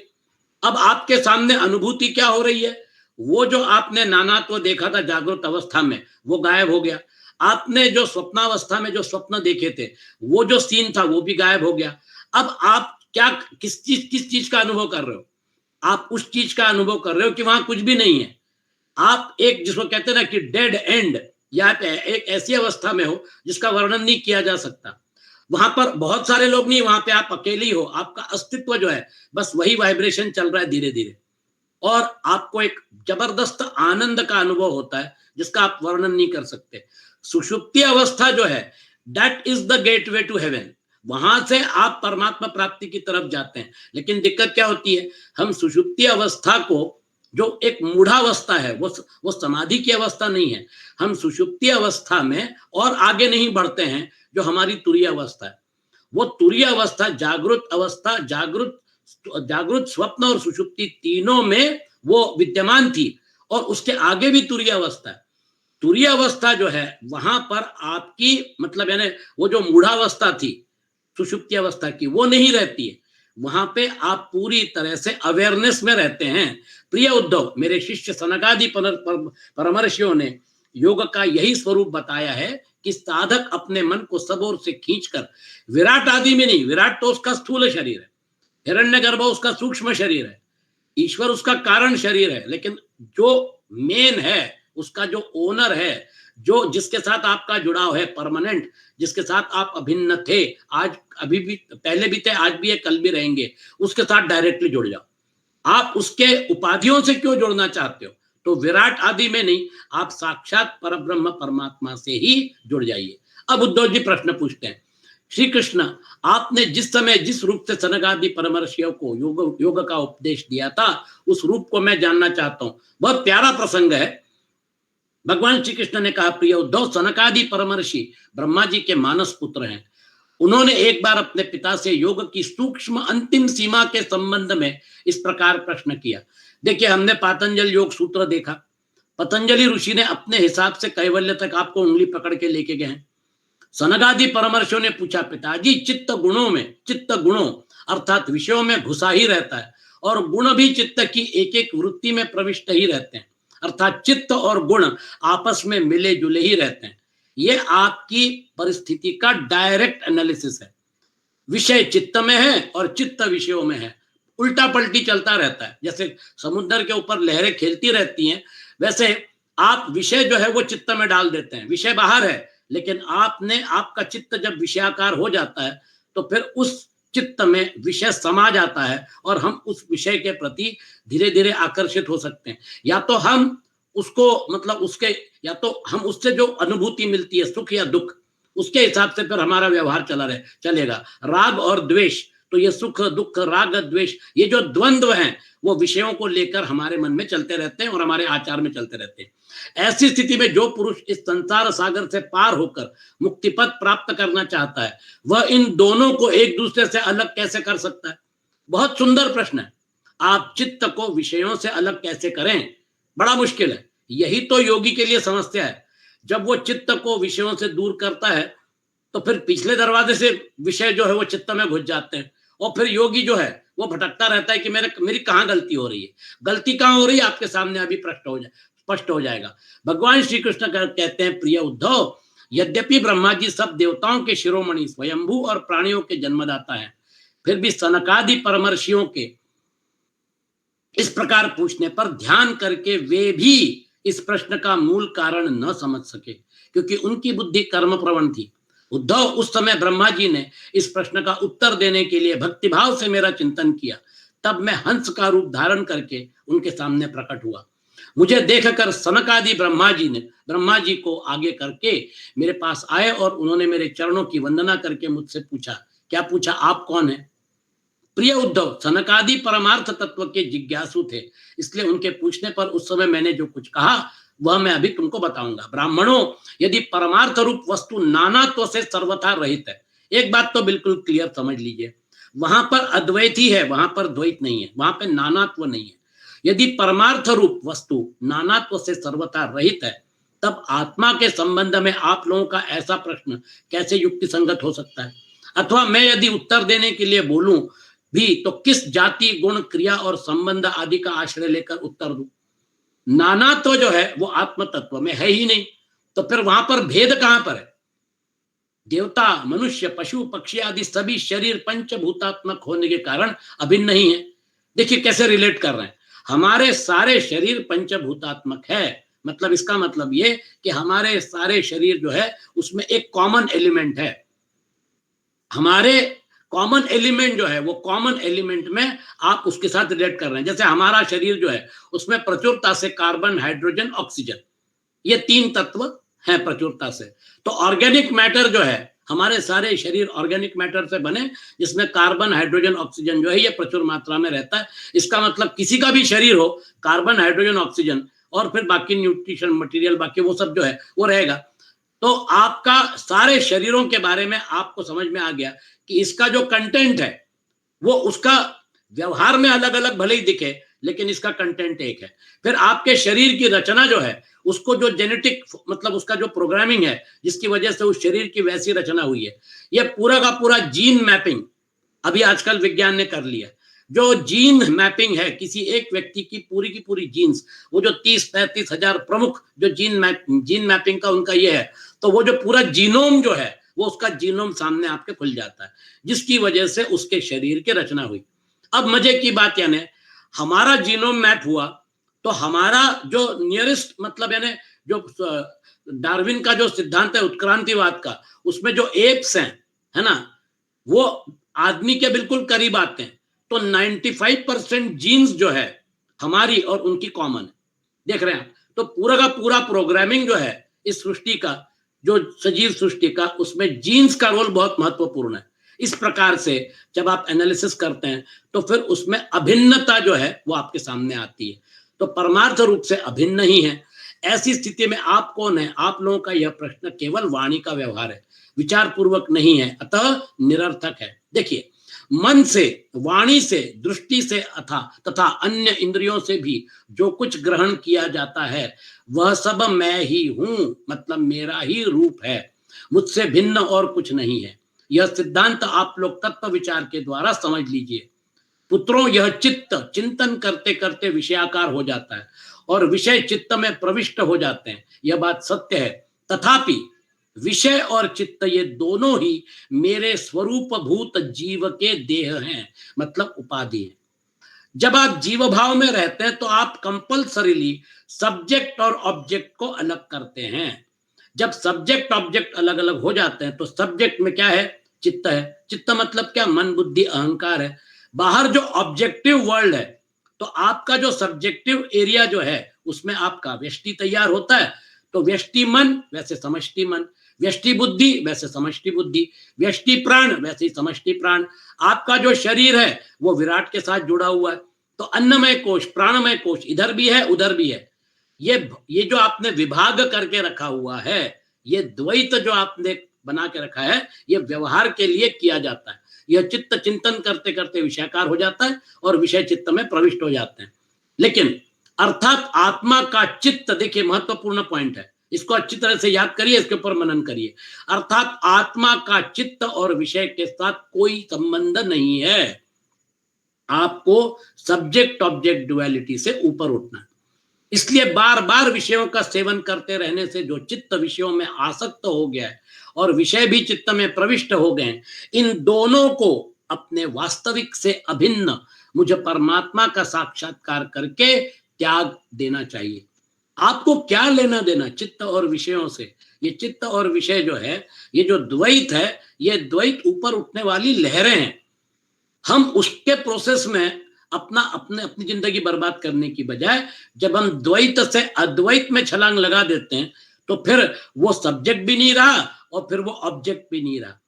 अब आपके सामने अनुभूति क्या हो रही है, वो जो आपने नानात्व देखा था जागृत अवस्था में वो गायब हो गया। आपने जो स्वप्नावस्था में जो स्वप्न देखे थे, वो जो सीन था वो भी गायब हो गया। अब आप क्या, किस चीज का अनुभव कर रहे हो? आप उस चीज का अनुभव कर रहे हो कि वहां कुछ भी नहीं है। आप एक, जिसको कहते हैं ना कि डेड एंड, या एक ऐसी अवस्था में हो जिसका वर्णन नहीं किया जा सकता। वहां पर बहुत सारे लोग नहीं, वहां पे आप अकेले ही हो, आपका अस्तित्व जो है बस वही वाइब्रेशन चल रहा है धीरे धीरे, और आपको एक जबरदस्त आनंद का अनुभव होता है जिसका आप वर्णन नहीं कर सकते। सुषुप्ति अवस्था जो है, that is the gateway to heaven. वहां से आप परमात्मा प्राप्ति की तरफ जाते हैं। लेकिन दिक्कत क्या होती है, हम सुषुप्ति अवस्था को, जो एक मूढ़ावस्था है, वो समाधि की अवस्था नहीं है। हम सुषुप्ति अवस्था में और आगे नहीं बढ़ते हैं, जो हमारी तुरीय अवस्था है। वो तुरीय अवस्था, जागृत अवस्था, जागृत, स्वप्न और सुषुप्ति तीनों में वो विद्यमान थी, और उसके आगे भी तुरीय अवस्था है। तुरीय अवस्था जो है वहां पर आपकी, मतलब यानी वो जो मूढ़ावस्था थी सुषुप्ति अवस्था की, वो नहीं रहती है। वहां पे आप पूरी तरह से अवेयरनेस में रहते हैं। प्रिय उद्धव, मेरे शिष्य सनकादि परमर्षियों ने योग का यही स्वरूप बताया है कि साधक अपने मन को सब ओर से खींचकर, विराट आदि में नहीं, विराट तो उसका स्थूल शरीर है, हिरण्यगर्भ उसका सूक्ष्म शरीर है, ईश्वर उसका कारण शरीर है, लेकिन जो मेन है, उसका जो ओनर है, जो जिसके साथ आपका जुड़ाव है परमानेंट, जिसके साथ आप अभिन्न थे, आज, अभी भी, पहले भी थे, आज भी है, कल भी रहेंगे, उसके साथ डायरेक्टली जुड़ जाओ। आप उसके उपाधियों से क्यों जुड़ना चाहते हो? तो विराट आदि में नहीं, आप साक्षात परब्रह्म परमात्मा से ही जुड़ जाइए। अब उद्धव जी प्रश्न पूछते हैं, श्री कृष्ण, आपने जिस समय जिस रूप से सनकादि परमर्षियों को योग का उपदेश दिया था, उस रूप को मैं जानना चाहता हूं। बहुत प्यारा प्रसंग है। भगवान श्री कृष्ण ने कहा, प्रिय उद्धव, सनकादि परमर्षि ब्रह्मा जी के मानस पुत्र हैं। उन्होंने एक बार अपने पिता से योग की सूक्ष्म अंतिम सीमा के संबंध में इस प्रकार प्रश्न किया। देखिए, हमने पातंजल योग सूत्र देखा, पतंजलि ऋषि ने अपने हिसाब से कैवल्य तक आपको उंगली पकड़ के लेके गए हैं। सनकादि परमर्षियों ने पूछा, पिताजी, चित्त गुणों अर्थात विषयों में घुसा ही रहता है, और गुण भी चित्त की एक एक वृत्ति में प्रविष्ट ही रहते हैं, अर्थात चित्त और गुण आपस में मिले जुले ही रहते हैं। ये आपकी परिस्थिति का डायरेक्ट एनालिसिस है। विषय चित्त में है और चित्त विषयों में है, उल्टा पलटी चलता रहता है। जैसे समुद्र के ऊपर लहरें खेलती रहती हैं, वैसे आप विषय जो है वो चित्त में डाल देते हैं। विषय बाहर है, लेकिन आपका चित्त जब विषयाकार हो जाता है तो फिर उस चित्त में विषय समा जाता है और हम उस विषय के प्रति धीरे धीरे आकर्षित हो सकते हैं। या तो हम उसको मतलब उसके या तो हम उससे जो अनुभूति मिलती है सुख या दुख, उसके हिसाब से फिर हमारा व्यवहार चलेगा। राग और द्वेष, तो ये सुख दुख राग द्वेष, ये जो द्वंद्व हैं वो विषयों को लेकर हमारे मन में चलते रहते हैं और हमारे आचार में चलते रहते हैं। ऐसी स्थिति में जो पुरुष इस संसार सागर से पार होकर मुक्ति पद प्राप्त करना चाहता है, वह इन दोनों को एक दूसरे से अलग कैसे कर सकता है? बहुत सुंदर प्रश्न है। आप चित्त को विषयों से अलग कैसे करें? बड़ा मुश्किल है। यही तो योगी के लिए समस्या है। जब वो चित्त को विषयों से दूर करता है तो फिर पिछले दरवाजे से विषय जो है वो चित्त में घुस जाते हैं और फिर योगी जो है वो भटकता रहता है कि मेरी कहाँ गलती हो रही है। गलती कहाँ हो रही है आपके सामने अभी स्पष्ट हो जाएगा। भगवान श्री कृष्ण कहते हैं, प्रिय उद्धव, यद्यपि ब्रह्मा जी सब देवताओं के शिरोमणि स्वयंभू और प्राणियों के जन्मदाता है, फिर भी सनकादि परमर्षियों के इस प्रकार पूछने पर ध्यान करके वे भी इस प्रश्न का मूल कारण न समझ सके, क्योंकि उनकी बुद्धि कर्म प्रवण थी। उद्धव, उस समय ब्रह्मा जी ने इस प्रश्न का उत्तर देने के लिए भक्तिभाव से मेरा चिंतन किया। तब मैं हंस का रूप धारण करके उनके सामने प्रकट हुआ। मुझे देखकर सनकादि ब्रह्मा जी को आगे करके मेरे पास आए और उन्होंने मेरे चरणों की वंदना करके मुझसे पूछा। क्या पूछा? आप कौन है? प्रिय उद्धव, सनकादि परमार्थ तत्व के जिज्ञासु थे, इसलिए उनके पूछने पर उस समय मैंने जो कुछ कहा वह मैं अभी तुमको बताऊंगा। ब्राह्मणों, यदि परमार्थ रूप वस्तु नानात्व से सर्वथा रहित है, एक बात तो बिल्कुल क्लियर समझ लीजिए, वहां पर अद्वैत ही है, वहां पर द्वैत नहीं है, वहां पर नानात्व नहीं है। यदि परमार्थ रूप वस्तु नानात्व से सर्वथा रहित है, तब आत्मा के संबंध में आप लोगों का ऐसा प्रश्न कैसे युक्ति संगत हो सकता है? अथवा मैं यदि उत्तर देने के लिए बोलूं भी तो किस जाति गुण क्रिया और संबंध आदि का आश्रय लेकर उत्तर दूं? नानात्व जो है वो आत्म तत्व में है ही नहीं, तो फिर वहां पर भेद कहां पर है? देवता, मनुष्य, पशु पक्षी आदि सभी शरीर पंचभूतात्मक होने के कारण अभिन्न नहीं है। देखिए कैसे रिलेट कर रहे हैं। हमारे सारे शरीर पंचभूतात्मक है, मतलब इसका मतलब ये कि हमारे सारे शरीर जो है उसमें एक कॉमन एलिमेंट है। हमारे कॉमन एलिमेंट जो है वो कॉमन एलिमेंट में आप उसके साथ रिलेट कर रहे हैं। जैसे हमारा शरीर जो है उसमें प्रचुरता से कार्बन, हाइड्रोजन, ऑक्सीजन, ये तीन तत्व हैं प्रचुरता से। तो ऑर्गेनिक मैटर जो है, हमारे सारे शरीर ऑर्गेनिक मैटर से बने, जिसमें कार्बन, हाइड्रोजन, ऑक्सीजन जो है ये प्रचुर मात्रा में रहता है। इसका मतलब किसी का भी शरीर हो, कार्बन, हाइड्रोजन, ऑक्सीजन और फिर बाकी न्यूट्रिशन मटेरियल बाकी वो सब जो है वो रहेगा। तो आपका सारे शरीरों के बारे में आपको समझ में आ गया कि इसका जो कंटेंट है वो उसका व्यवहार में अलग अलग भले ही दिखे, लेकिन इसका कंटेंट एक है। फिर आपके शरीर की रचना जो है उसको जो जेनेटिक मतलब उसका जो प्रोग्रामिंग है जिसकी वजह से उस शरीर की वैसी रचना हुई है, ये पूरा का पूरा जीन मैपिंग अभी आजकल विज्ञान ने कर लिया। जो जीन मैपिंग है किसी एक व्यक्ति की पूरी जीन्स, वो जो 30-35 हजार प्रमुख जो जीन मैपिंग का उनका ये है, तो वो जो पूरा जीनोम जो है वो उसका जीनोम सामने आपके खुल जाता है, जिसकी वजह से उसके शरीर की रचना हुई। अब मजे की बात यानी हमारा जीनोम मैप हुआ तो हमारा जो नियरेस्ट मतलब यानी जो डार्विन का जो सिद्धांत है उत्क्रांतिवाद का, उसमें जो एप्स हैं है ना, वो आदमी के बिल्कुल करीब आते हैं। तो 95% जीन्स जो है हमारी और उनकी कॉमन है। देख रहे हैं, तो पूरा का पूरा प्रोग्रामिंग जो है इस सृष्टि का, जो सजीव सृष्टि का, उसमें जीन्स का रोल बहुत महत्वपूर्ण है। इस प्रकार से जब आप एनालिसिस करते हैं तो फिर उसमें अभिन्नता जो है वो आपके सामने आती है। तो परमार्थ रूप से अभिन्न ही है। ऐसी स्थिति में आप कौन है? आप लोगों का यह प्रश्न केवल वाणी का व्यवहार है, विचार पूर्वक नहीं है, अतः निरर्थक है। देखिए, मन से, वाणी से, दृष्टि से तथा अन्य इंद्रियों से भी जो कुछ ग्रहण किया जाता है वह सब मैं ही हूं, मतलब मेरा ही रूप है, मुझसे भिन्न और कुछ नहीं है। यह सिद्धांत आप लोग तत्व विचार के द्वारा समझ लीजिए। पुत्रों, यह चित्त चिंतन करते करते विषयाकार हो जाता है और विषय चित्त में प्रविष्ट हो जाते हैं, यह बात सत्य है। तथापि विषय और चित्त ये दोनों ही मेरे स्वरूप भूत जीव के देह हैं, मतलब उपाधि है। जब आप जीव भाव में रहते हैं तो आप कंपल्सरीली सब्जेक्ट और ऑब्जेक्ट को अलग करते हैं। जब सब्जेक्ट ऑब्जेक्ट अलग अलग हो जाते हैं तो सब्जेक्ट में क्या है? चित्त है। चित्त मतलब क्या? मन, बुद्धि, अहंकार है। बाहर जो ऑब्जेक्टिव वर्ल्ड है, तो आपका जो सब्जेक्टिव एरिया जो है उसमें आपका व्यष्टि तैयार होता है। तो व्यष्टि मन वैसे समष्टि मन, व्यष्टि बुद्धि वैसे समष्टि बुद्धि, व्यष्टि प्राण वैसे ही समष्टि प्राण। आपका जो शरीर है वो विराट के साथ जुड़ा हुआ है। तो अन्नमय कोश, प्राणमय कोश इधर भी है उधर भी है। ये जो आपने विभाग करके रखा हुआ है, ये द्वैत जो आपने बना के रखा है, ये व्यवहार के लिए किया जाता है। यह चित्त चिंतन करते करते विषयाकार हो जाता है और विषय चित्त में प्रविष्ट हो जाते हैं। लेकिन अर्थात आत्मा का चित्त, देखिए महत्वपूर्ण पॉइंट है, इसको अच्छी तरह से याद करिए, इसके ऊपर मनन करिए। अर्थात आत्मा का चित्त और विषय के साथ कोई संबंध नहीं है। आपको सब्जेक्ट ऑब्जेक्ट डुअलिटी से ऊपर उठना है। इसलिए बार बार विषयों का सेवन करते रहने से जो चित्त विषयों में आसक्त हो गया है और विषय भी चित्त में प्रविष्ट हो गए, इन दोनों को अपने वास्तविक से अभिन्न मुझे परमात्मा का साक्षात्कार करके त्याग देना चाहिए। आपको क्या लेना देना चित्त और विषयों से? ये चित्त और विषय जो है, ये जो द्वैत है, ये द्वैत ऊपर उठने वाली लहरें हैं। हम उसके प्रोसेस में अपनी जिंदगी बर्बाद करने की बजाय जब हम द्वैत से अद्वैत में छलांग लगा देते हैं तो फिर वो सब्जेक्ट भी नहीं रहा और फिर वो ऑब्जेक्ट भी नहीं रहा,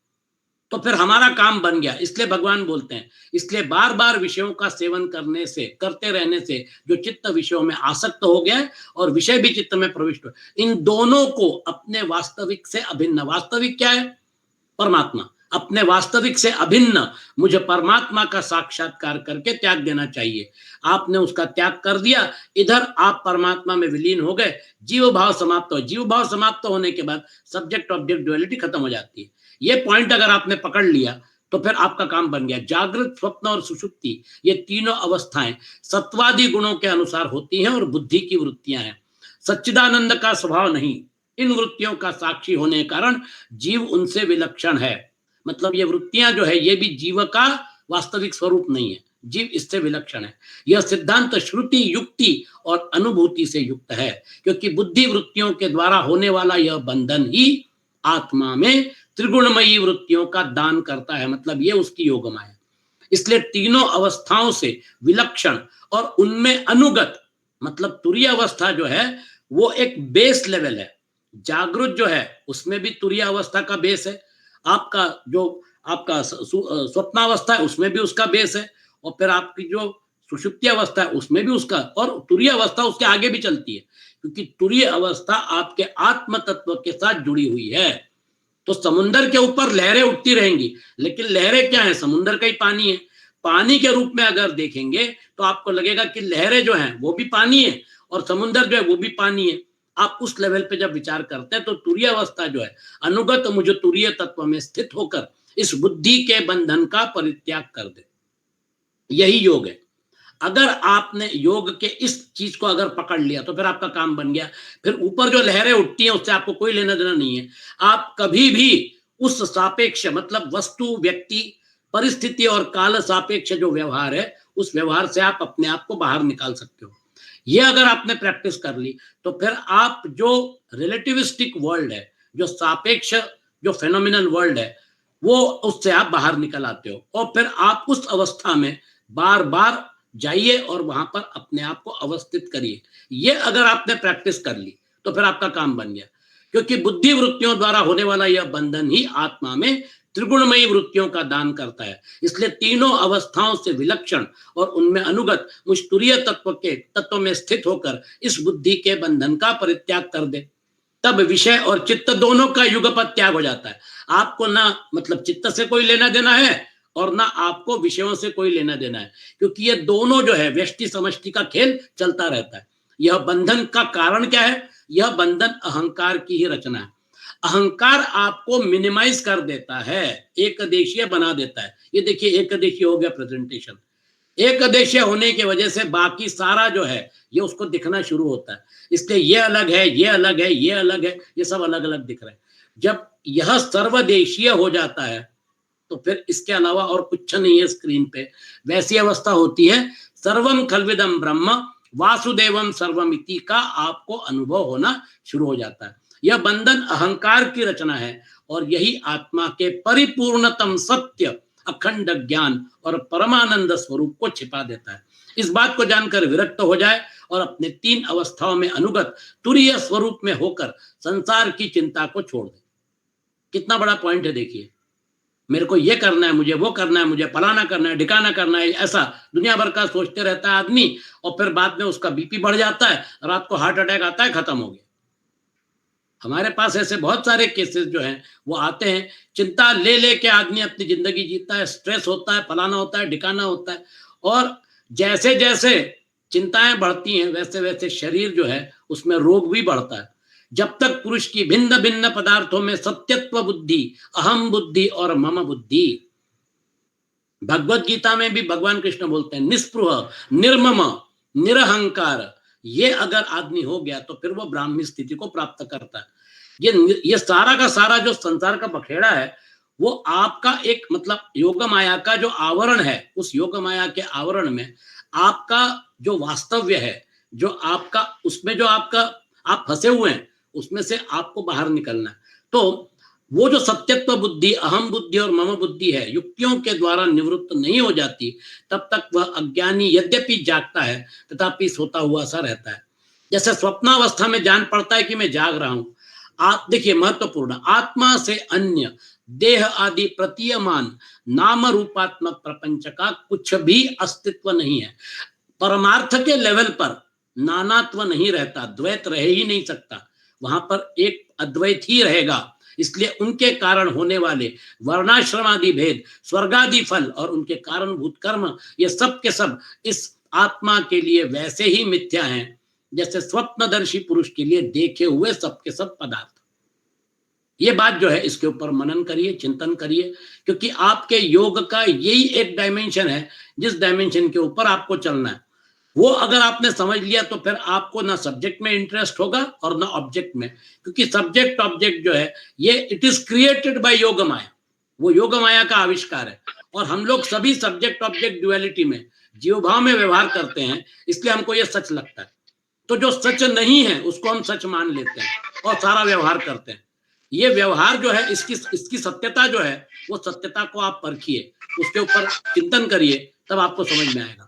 तो फिर हमारा काम बन गया। इसलिए भगवान बोलते हैं, इसलिए बार बार विषयों का सेवन करते रहने से जो चित्त विषयों में आसक्त हो गया है और विषय भी चित्त में प्रविष्ट हो, इन दोनों को अपने वास्तविक से अभिन्न, वास्तविक क्या है? परमात्मा, अपने वास्तविक से अभिन्न मुझे परमात्मा का साक्षात्कार करके त्याग देना चाहिए। आपने उसका त्याग कर दिया, इधर आप परमात्मा में विलीन हो गए, जीव भाव समाप्त हो। जीव भाव समाप्त होने के बाद सब्जेक्ट ऑब्जेक्ट ड्युअलिटी खत्म हो जाती है। ये पॉइंट अगर आपने पकड़ लिया तो फिर आपका काम बन गया। जागृत, स्वप्न और सुषुप्ति, ये तीनों अवस्थाएं सत्वादि गुणों के अनुसार होती हैं और बुद्धि की वृत्तियां हैं। सच्चिदानंद का स्वभाव नहीं। इन वृत्तियों का साक्षी होने के कारण जीव उनसे विलक्षण है। मतलब ये वृत्तियां जो है, ये भी जीव का वास्तविक स्वरूप नहीं है, जीव इससे विलक्षण है। यह सिद्धांत श्रुति, युक्ति और अनुभूति से युक्त है, क्योंकि बुद्धि वृत्तियों के द्वारा होने वाला यह बंधन ही आत्मा में त्रिगुणमयी वृत्तियों का दान करता है। मतलब ये उसकी योगमाया है। इसलिए तीनों अवस्थाओं से विलक्षण और उनमें अनुगत, मतलब तुरीय अवस्था जो है वो एक बेस लेवल है। जागृत जो है उसमें भी तुरीय अवस्था का बेस है। आपका जो आपका स्वप्नावस्था है उसमें भी उसका बेस है, और फिर आपकी जो सुषुप्ति अवस्था है उसमें भी उसका, और तुरीय अवस्था उसके आगे भी चलती है, क्योंकि तुरीय अवस्था आपके आत्म तत्व के साथ जुड़ी हुई है। तो समुंदर के ऊपर लहरें उठती रहेंगी, लेकिन लहरें क्या है? समुंदर का ही पानी है। पानी के रूप में अगर देखेंगे तो आपको लगेगा कि लहरें जो हैं वो भी पानी है और समुंदर जो है वो भी पानी है। आप उस लेवल पे जब विचार करते हैं तो तुरीय अवस्था जो है, अनुगत मुझे तुरीय तत्व में स्थित होकर इस बुद्धि के बंधन का परित्याग कर दे, यही योग है। अगर आपने योग के इस चीज को अगर पकड़ लिया तो फिर आपका काम बन गया। फिर ऊपर जो लहरें उठती हैं उससे आपको कोई लेना देना नहीं है। आप कभी भी उस सापेक्ष, मतलब वस्तु, व्यक्ति, परिस्थिति और काल सापेक्ष जो व्यवहार है, उस व्यवहार से आप अपने आप को बाहर निकाल सकते हो। ये अगर आपने प्रैक्टिस कर ली तो फिर आप जो रिलेटिविस्टिक वर्ल्ड है, जो सापेक्ष, जो फेनोमिनल वर्ल्ड है, वो उससे आप बाहर निकल आते हो, और फिर आप उस अवस्था में बार बार जाइए और वहां पर अपने आप को अवस्थित करिए। ये अगर आपने प्रैक्टिस कर ली तो फिर आपका काम बन गया, क्योंकि बुद्धि वृत्तियों द्वारा होने वाला यह बंधन ही आत्मा में त्रिगुणमयी वृत्तियों का दान करता है। इसलिए तीनों अवस्थाओं से विलक्षण और उनमें अनुगत मुझ तुरीय तत्व में स्थित होकर इस बुद्धि के बंधन का परित्याग कर दे, तब विषय और चित्त दोनों का युगपत त्याग हो जाता है। आपको ना मतलब चित्त से कोई लेना देना है और ना आपको विषयों से कोई लेना देना है, क्योंकि ये दोनों जो है व्यष्टि समष्टि का खेल चलता रहता है। यह बंधन का कारण क्या है? यह बंधन अहंकार की ही रचना है। अहंकार आपको मिनिमाइज कर देता है, एक देशीय बना देता है। ये देखिए, एक देशीय हो गया प्रेजेंटेशन। एक देशीय होने की वजह से बाकी सारा जो है ये उसको दिखना शुरू होता है। इसलिए ये अलग है, ये अलग है, ये अलग है, ये सब अलग अलग दिख रहे हैं। जब यह सर्वदेशीय हो जाता है तो फिर इसके अलावा और कुछ नहीं है स्क्रीन पे। वैसी अवस्था होती है सर्वम खलविदम ब्रह्म वासुदेवम सर्वमिति का आपको अनुभव होना शुरू हो जाता है। यह बंधन अहंकार की रचना है और यही आत्मा के परिपूर्णतम सत्य अखंड ज्ञान और परमानंद स्वरूप को छिपा देता है। इस बात को जानकर विरक्त हो जाए और अपने 3 अवस्थाओं में अनुगत तुरीय स्वरूप में होकर संसार की चिंता को छोड़ दे। कितना बड़ा पॉइंट है देखिए। मेरे को ये करना है, मुझे वो करना है, मुझे फलाना करना है, ढिकाना करना है, ऐसा दुनिया भर का सोचते रहता है आदमी और फिर बाद में उसका बीपी बढ़ जाता है, रात को हार्ट अटैक आता है, खत्म हो गया। हमारे पास ऐसे बहुत सारे केसेस जो हैं वो आते हैं, चिंता ले लेके आदमी अपनी जिंदगी जीता है, स्ट्रेस होता है, फलाना होता है, ढिकाना होता है, और जैसे जैसे चिंताएं बढ़ती हैं वैसे वैसे शरीर जो है उसमें रोग भी बढ़ता है। जब तक पुरुष की भिन्न भिन्न पदार्थों में सत्यत्व बुद्धि, अहम बुद्धि और मम बुद्धि, भगवत गीता में भी भगवान कृष्ण बोलते हैं निस्पृह निर्मम निरहंकार, ये अगर आदमी हो गया तो फिर वो ब्राह्मी स्थिति को प्राप्त करता है। ये सारा का सारा जो संसार का बखेड़ा है वो आपका एक मतलब योग माया का जो आवरण है, उस योग माया के आवरण में आपका जो वास्तव्य है, जो आपका उसमें जो आपका आप फंसे हुए हैं, उसमें से आपको बाहर निकलना है। तो वो जो सत्यत्व बुद्धि, अहम बुद्धि और मम बुद्धि है, युक्तियों के द्वारा निवृत्त नहीं हो जाती, तब तक वह अज्ञानी यद्यपि जागता है तथापि सोता हुआ सा रहता है। जैसे स्वप्नावस्था में जान पड़ता है कि मैं जाग रहा हूं। आप देखिए महत्वपूर्ण, आत्मा से अन्य देह आदि प्रतीयमान नाम रूपात्मक प्रपंच का कुछ भी अस्तित्व नहीं है। परमार्थ के लेवल पर नानात्व नहीं रहता, द्वैत रह ही नहीं सकता, वहां पर एक अद्वैत ही रहेगा। इसलिए उनके कारण होने वाले वर्णाश्रम आदि भेद, स्वर्गादि फल और उनके कारणभूत कर्म, ये सब के सब इस आत्मा के लिए वैसे ही मिथ्या हैं जैसे स्वप्नदर्शी पुरुष के लिए देखे हुए सब के सब पदार्थ। ये बात जो है इसके ऊपर मनन करिए, चिंतन करिए, क्योंकि आपके योग का यही एक डायमेंशन है जिस डायमेंशन के ऊपर आपको चलना है। वो अगर आपने समझ लिया तो फिर आपको ना सब्जेक्ट में इंटरेस्ट होगा और ना ऑब्जेक्ट में, क्योंकि सब्जेक्ट ऑब्जेक्ट जो है ये इट इज क्रिएटेड बाय योग माया, वो योग माया का आविष्कार है। और हम लोग सभी सब्जेक्ट ऑब्जेक्ट ड्युअलिटी में, जीव भाव में व्यवहार करते हैं, इसलिए हमको ये सच लगता है। तो जो सच नहीं है उसको हम सच मान लेते हैं और सारा व्यवहार करते हैं। ये व्यवहार जो है इसकी सत्यता जो है, वो सत्यता को आप परखिए, उसके ऊपर चिंतन करिए, तब आपको समझ में आएगा।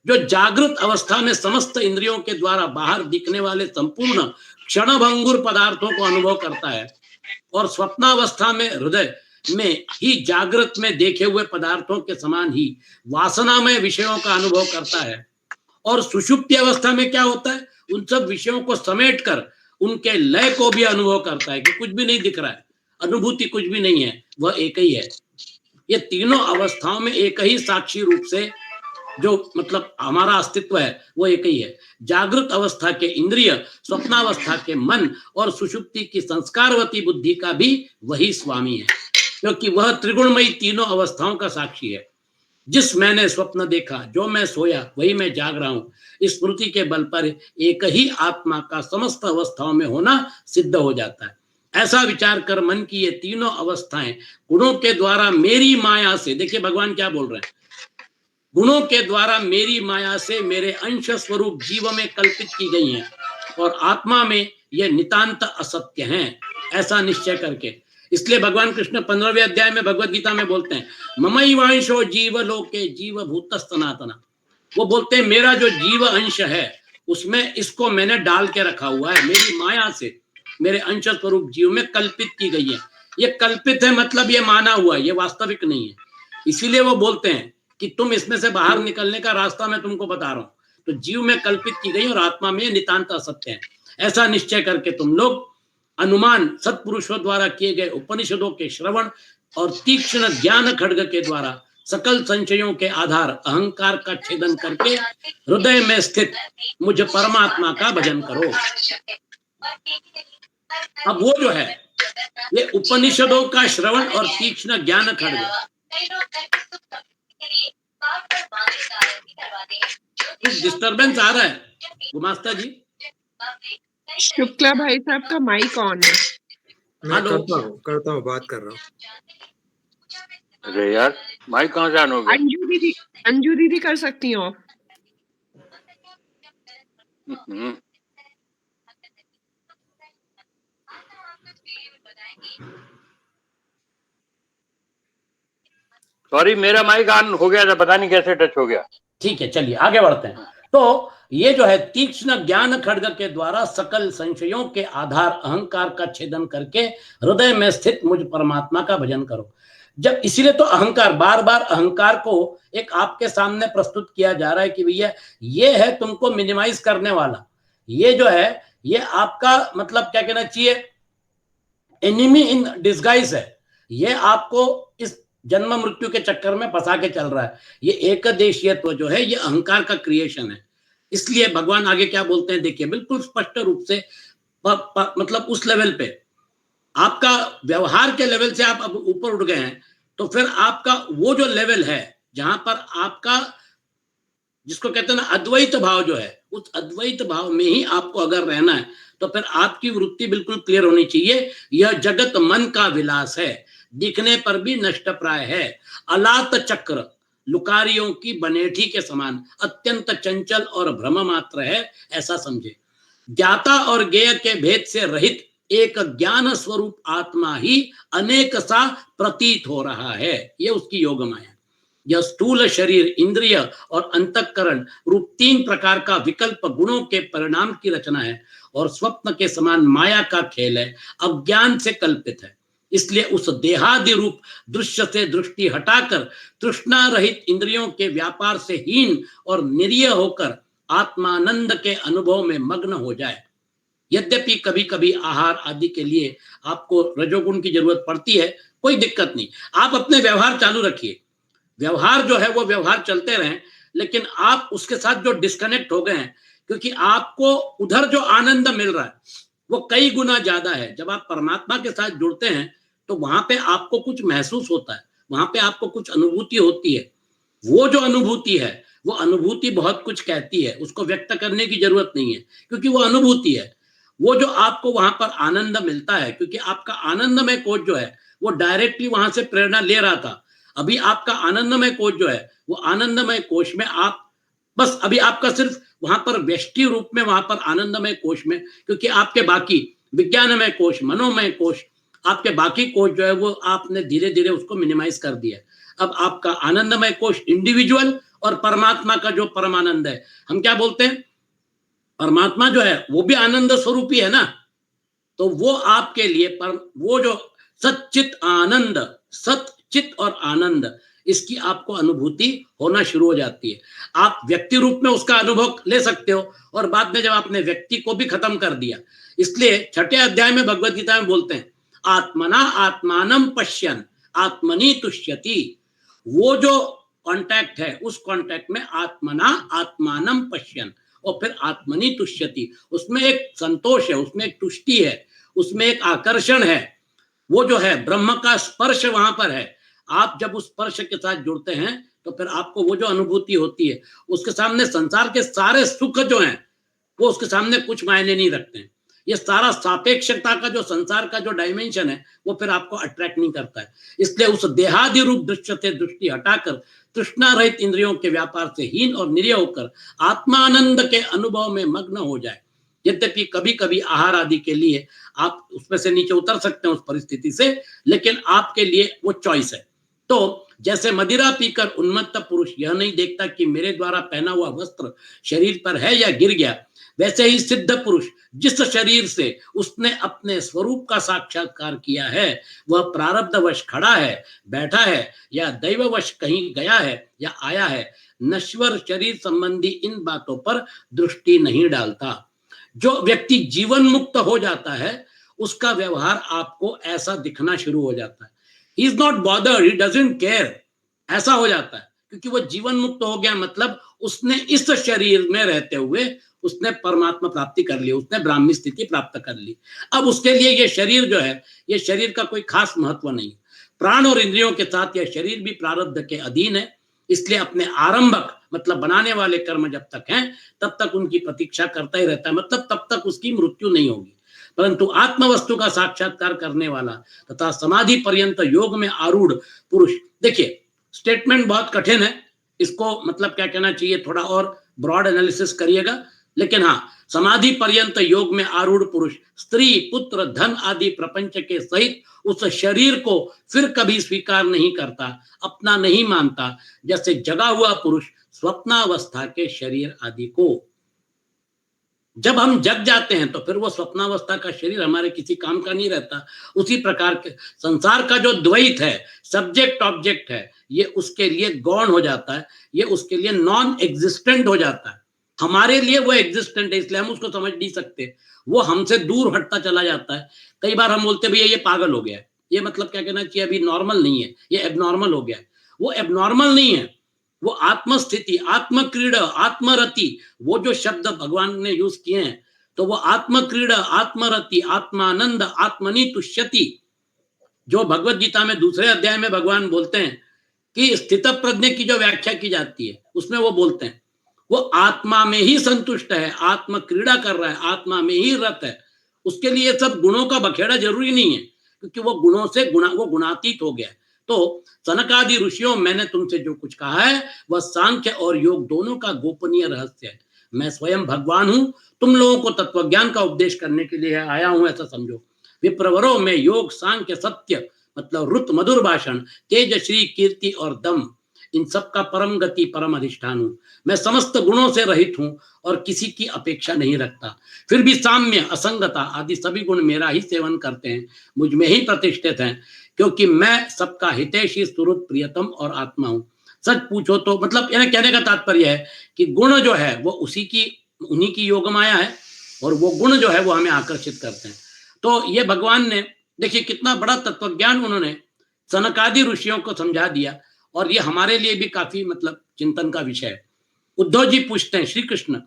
जो जागृत अवस्था में समस्त इंद्रियों के द्वारा बाहर दिखने वाले संपूर्ण क्षणभंगुर पदार्थों को अनुभव करता है और स्वप्नावस्था में हृदय में ही जागृत में देखे हुए पदार्थों के समान ही वासनामय विषयों का अनुभव करता है, और सुषुप्ति अवस्था में क्या होता है, उन सब विषयों को समेटकर उनके लय को भी अनुभव करता है कि कुछ भी नहीं दिख रहा है, अनुभूति कुछ भी नहीं है, वह एक ही है। ये तीनों अवस्थाओं में एक ही साक्षी रूप से जो मतलब हमारा अस्तित्व है वो एक ही है। जागृत अवस्था के इंद्रिय, स्वप्नावस्था के मन और सुषुप्ति की संस्कारवती बुद्धि का भी वही स्वामी है, क्योंकि वह त्रिगुणमयी तीनों अवस्थाओं का साक्षी है। जिस मैंने स्वप्न देखा, जो मैं सोया वही मैं जाग रहा हूं, इस स्मृति के बल पर एक ही आत्मा का समस्त अवस्थाओं में होना सिद्ध हो जाता है। ऐसा विचार कर मन की ये तीनों अवस्थाएं गुणों के द्वारा मेरी माया से, देखिए भगवान क्या बोल रहे हैं, गुणों के द्वारा मेरी माया से मेरे अंश स्वरूप जीव में कल्पित की गई हैं और आत्मा में ये नितांत असत्य हैं, ऐसा निश्चय करके। इसलिए भगवान कृष्ण 15वें अध्याय में भगवत गीता में बोलते हैं ममैवांशो जीव लोके जीव भूत सनातना, वो बोलते हैं मेरा जो जीव अंश है उसमें इसको मैंने डाल के रखा हुआ है, मेरी माया से मेरे अंश स्वरूप जीव में कल्पित की गई है। ये कल्पित है मतलब ये माना हुआ, ये वास्तविक नहीं है। इसीलिए वो बोलते हैं कि तुम इसमें से बाहर निकलने का रास्ता मैं तुमको बता रहा हूं। तो जीव में कल्पित की गई और आत्मा में नितांत असत्य है, ऐसा निश्चय करके तुम लोग अनुमान सत्पुरुषों द्वारा किए गए उपनिषदों के श्रवण और तीक्ष्ण ज्ञान खड्ग के द्वारा सकल संशयों के आधार अहंकार का छेदन करके हृदय में स्थित मुझ परमात्मा का भजन करो। अब वो जो है ये उपनिषदों का श्रवण और तीक्ष्ण ज्ञान खड्ग, कुछ डिस्टरबेंस आ रहा है गुमास्ता जी? शुक्ला भाई साहब का माइक ऑन है। मैं करता हूँ, बात कर रहा हूँ। अरे यार माइक कहाँ से ऑन हो गया? अंजू दीदी कर सकती हो। सॉरी मेरा माइक ऑन हो गया था, पता नहीं कैसे टच हो गया। ठीक है, चलिए आगे बढ़ते हैं। तो ये जो है तीक्ष्ण ज्ञान खड्ग के द्वारा सकल संशयों के आधार अहंकार का छेदन करके हृदय में स्थित मुझ परमात्मा का भजन करो। जब इसीलिए तो अहंकार, बार बार अहंकार को एक आपके सामने प्रस्तुत किया जा रहा है कि भैया ये है तुमको मिनिमाइज करने वाला, ये जो है ये आपका मतलब क्या कहना चाहिए, एनिमी इन डिस्गाइज है। ये आपको इस जन्म मृत्यु के चक्कर में फंसा के चल रहा है। ये एक देशीयत्व जो है ये अहंकार का क्रिएशन है। इसलिए भगवान आगे क्या बोलते हैं देखिए, बिल्कुल स्पष्ट रूप से मतलब उस लेवल पे आपका व्यवहार के लेवल से आप अब ऊपर उठ गए हैं, तो फिर आपका वो जो लेवल है जहां पर आपका जिसको कहते हैं ना अद्वैत भाव जो है, उस अद्वैत भाव में ही आपको अगर रहना है तो फिर आपकी वृत्ति बिल्कुल क्लियर होनी चाहिए। यह जगत मन का विलास है, दिखने पर भी नष्ट प्राय है, अलात चक्र लुकारियों की बनेठी के समान अत्यंत चंचल और भ्रम मात्र है, ऐसा समझे। ज्ञाता और ज्ञेय के भेद से रहित एक ज्ञान स्वरूप आत्मा ही अनेक सा प्रतीत हो रहा है, ये उसकी योग माया। यह स्थूल शरीर, इंद्रिय और अंतःकरण रूप तीन प्रकार का विकल्प गुणों के परिणाम की रचना है और स्वप्न के समान माया का खेल है, अज्ञान से कल्पित है। इसलिए उस देहादि रूप दृश्य से दृष्टि हटाकर तृष्णा रहित इंद्रियों के व्यापार से हीन और निरीह होकर आत्मानंद के अनुभव में मग्न हो जाए। यद्यपि कभी कभी आहार आदि के लिए आपको रजोगुण की जरूरत पड़ती है, कोई दिक्कत नहीं, आप अपने व्यवहार चालू रखिए, व्यवहार जो है वो व्यवहार चलते रहें, लेकिन आप उसके साथ जो डिस्कनेक्ट हो गए हैं, क्योंकि आपको उधर जो आनंद मिल रहा है वो कई गुना ज्यादा है। जब आप परमात्मा के साथ जुड़ते हैं तो वहां पे आपको कुछ महसूस होता है, वहां पे आपको कुछ अनुभूति होती है। वो जो अनुभूति है वो अनुभूति बहुत कुछ कहती है, उसको व्यक्त करने की जरूरत नहीं है क्योंकि वो अनुभूति है। वो जो आपको वहां पर आनंद मिलता है, क्योंकि आपका आनंदमय कोश जो है वो डायरेक्टली वहां से प्रेरणा ले रहा था। अभी आपका आनंदमय कोश जो है वो आनंदमय कोश में आप बस अभी आपका सिर्फ वहां पर व्यष्टि रूप में वहां पर आनंदमय कोश में, क्योंकि आपके बाकी विज्ञानमय कोश, मनोमय कोश, आपके बाकी कोश जो है वो आपने धीरे धीरे उसको मिनिमाइज कर दिया। अब आपका आनंदमय कोश इंडिविजुअल और परमात्मा का जो परमानंद है, हम क्या बोलते हैं, परमात्मा जो है वो भी आनंद स्वरूप ही है ना, तो वो आपके लिए पर वो जो सच्चित आनंद, सच्चित और आनंद, इसकी आपको अनुभूति होना शुरू हो जाती है। आप व्यक्ति रूप में उसका अनुभव ले सकते हो और बाद में जब आपने व्यक्ति को भी खत्म कर दिया, इसलिए छठे अध्याय में भगवत गीता में बोलते हैं आत्मना आत्मानम पश्यन आत्मनि तुष्यति। वो जो कांटेक्ट है उस कांटेक्ट में आत्मना आत्मानम पश्यन और फिर आत्मनि तुष्यति, उसमें एक संतोष है, उसमें एक तुष्टि है, उसमें एक आकर्षण है। वो जो है ब्रह्म का स्पर्श वहां पर है। आप जब उस स्पर्श के साथ जुड़ते हैं तो फिर आपको वो जो अनुभूति होती है, उसके सामने संसार के सारे सुख जो हैं वो उसके सामने कुछ मायने नहीं रखते हैं। ये सारा सापेक्षता का जो संसार का जो डायमेंशन है वो फिर आपको अट्रैक्ट नहीं करता है। इसलिए उस देहादि रूप दृश्य से दृष्टि हटाकर तृष्णा रहित इंद्रियों के व्यापार से हीन और निरीह होकर आत्मानंद के अनुभव में मग्न हो जाए। यद्यपि कभी कभी आहार आदि के लिए आप उसमें से नीचे उतर सकते हैं उस परिस्थिति से, लेकिन आपके लिए वो चॉइस है। तो जैसे मदिरा पीकर उन्मत्त पुरुष यह नहीं देखता कि मेरे द्वारा पहना हुआ वस्त्र शरीर पर है या गिर गया, वैसे ही सिद्ध पुरुष जिस शरीर से उसने अपने स्वरूप का साक्षात्कार किया है वह प्रारब्धवश खड़ा है, बैठा है या दैववश कहीं गया है या आया है, नश्वर शरीर संबंधी इन बातों पर दृष्टि नहीं डालता। जो व्यक्ति जीवन मुक्त हो जाता है उसका व्यवहार आपको ऐसा दिखना शुरू हो जाता है। He is not bothered, he doesn't care, ऐसा हो जाता है क्योंकि वो जीवन मुक्त हो गया, मतलब उसने इस शरीर में रहते हुए उसने परमात्मा प्राप्ति कर ली, उसने ब्राह्मी स्थिति प्राप्त कर ली। अब उसके लिए ये शरीर जो है ये शरीर का कोई खास महत्व नहीं। प्राण और इंद्रियों के साथ यह शरीर भी प्रारब्ध के अधीन है, इसलिए अपने आरंभक मतलब बनाने वाले कर्म जब तक हैं तब तक उनकी प्रतीक्षा करता ही रहता है, मतलब तब तक उसकी मृत्यु नहीं होगी। परंतु आत्म वस्तु का साक्षात्कार करने वाला तथा समाधि पर्यंत योग में आरूढ़ पुरुष देखिए स्टेटमेंट बहुत कठिन है, इसको मतलब क्या कहना चाहिए, थोड़ा और ब्रॉड एनालिसिस करिएगा। लेकिन हाँ, समाधि पर्यंत योग में आरूढ़ पुरुष स्त्री पुत्र धन आदि प्रपंच के सहित उस शरीर को फिर कभी स्वीकार नहीं करता, अपना नहीं मानता, जैसे जगा हुआ पुरुष स्वप्नावस्था के शरीर आदि को। जब हम जग जाते हैं तो फिर वो स्वप्नावस्था का शरीर हमारे किसी काम का नहीं रहता। उसी प्रकार के संसार का जो द्वैत है, सब्जेक्ट ऑब्जेक्ट है, ये उसके लिए गौण हो जाता है, ये उसके लिए नॉन एग्जिस्टेंट हो जाता है। हमारे लिए वो एग्जिस्टेंट है, इसलिए हम उसको समझ नहीं सकते, वो हमसे दूर हटता चला जाता है। कई बार हम बोलते भैया ये पागल हो गया है, ये मतलब क्या कहना चाहिए, अभी नॉर्मल नहीं है, ये एबनॉर्मल हो गया है। वो एबनॉर्मल नहीं है, वो आत्मस्थिति, आत्मक्रीड़ा, आत्मरति, वो जो शब्द भगवान ने यूज किए हैं, तो वो आत्मक्रीड़ा, आत्मरति, आत्मानंद, आत्मनि तुष्यति, जो भगवत गीता में दूसरे अध्याय में भगवान बोलते हैं कि स्थित प्रज्ञ की जो व्याख्या की जाती है, उसमें वो बोलते हैं वो आत्मा में ही संतुष्ट है, आत्म क्रीड़ा कर रहा है, आत्मा में ही रत है। उसके लिए सब गुणों का बखेड़ा जरूरी नहीं है, क्योंकि वो गुणों से वो गुणातीत हो गया है। तो सनकादि ऋषियों, मैंने तुमसे जो कुछ कहा है वह सांख्य और योग दोनों का गोपनीय रहस्य है। मैं स्वयं भगवान हूं, तुम लोगों को तत्वज्ञान का उपदेश करने के लिए आया हूं, ऐसा समझो। विप्रवरों में योग, सांख्य, सत्य मतलब रुत मधुर भाषण, तेज, श्री, कीर्ति और दम, इन सब का परम गति, परम अधिष्ठान हूं। मैं समस्त गुणों से रहित हूं और किसी की अपेक्षा नहीं रखता। फिर भी साम्य, असंगता आदि सभी गुण मेरा ही सेवन करते हैं, मुझ में ही प्रतिष्ठित हैं, क्योंकि मैं सबका हितैषी, सुहृद, प्रियतम और आत्मा हूं। सच पूछो तो मतलब कहने का तात्पर्य है कि गुण जो है वो उन्हीं की योग माया है, और वो गुण जो है वो हमें आकर्षित करते हैं। तो ये भगवान ने देखिए कितना बड़ा तत्वज्ञान उन्होंने सनकादि ऋषियों को समझा दिया, और ये हमारे लिए भी काफी मतलब चिंतन का विषय है। उद्धव जी पूछते हैं, श्री कृष्ण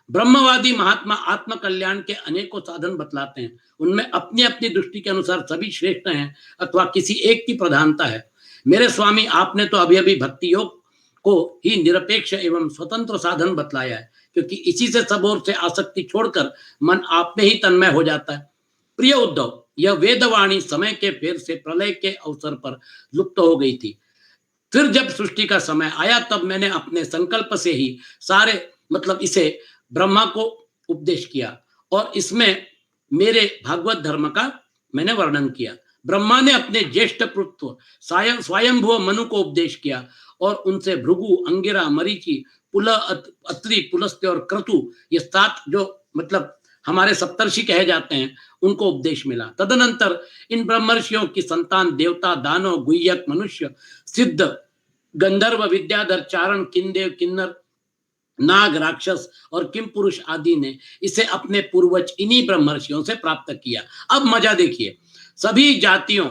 ब्रह्मवादी महात्मा आत्म कल्याण के अनेकों साधन बतलाते हैं, उनमें अपनी अपनी दृष्टि के अनुसार सभी श्रेष्ठ हैं अथवा किसी एक की प्रधानता है। मेरे स्वामी, आपने तो अभी अभी भक्ति योग को ही निरपेक्ष एवं स्वतंत्र साधन बतलाया है, क्योंकि इसी से सब ओर से आसक्ति छोड़कर मन आप में ही तन्मय हो जाता है। प्रिय उद्धव, यह वेदवाणी समय के फेर से प्रलय के अवसर पर लुप्त हो गई थी। फिर जब सृष्टि का समय आया तब मैंने अपने संकल्प से ही सारे मतलब इसे ब्रह्मा को उपदेश किया, और इसमें मेरे भागवत धर्म का मैंने वर्णन किया। ब्रह्मा ने अपने ज्येष्ठ पुत्र स्वयंभुव मनु को उपदेश किया, और उनसे भृगु, अंगिरा, मरीचि, पुल, अत्रि, पुलस्त्य और क्रतु, ये 7 जो मतलब हमारे सप्तर्षि कहे जाते हैं, उनको उपदेश मिला। तदनंतर इन ब्रह्मर्षियों की संतान देवता, दानव, गुह्यक, मनुष्य, सिद्ध, गंधर्व, विद्याधर, चारण, किन्देव, किन्नर, नाग, राक्षस और किम पुरुष आदि ने इसे अपने पूर्वज इन्हीं ब्रह्मर्षियों से प्राप्त किया। अब मजा देखिए, सभी जातियों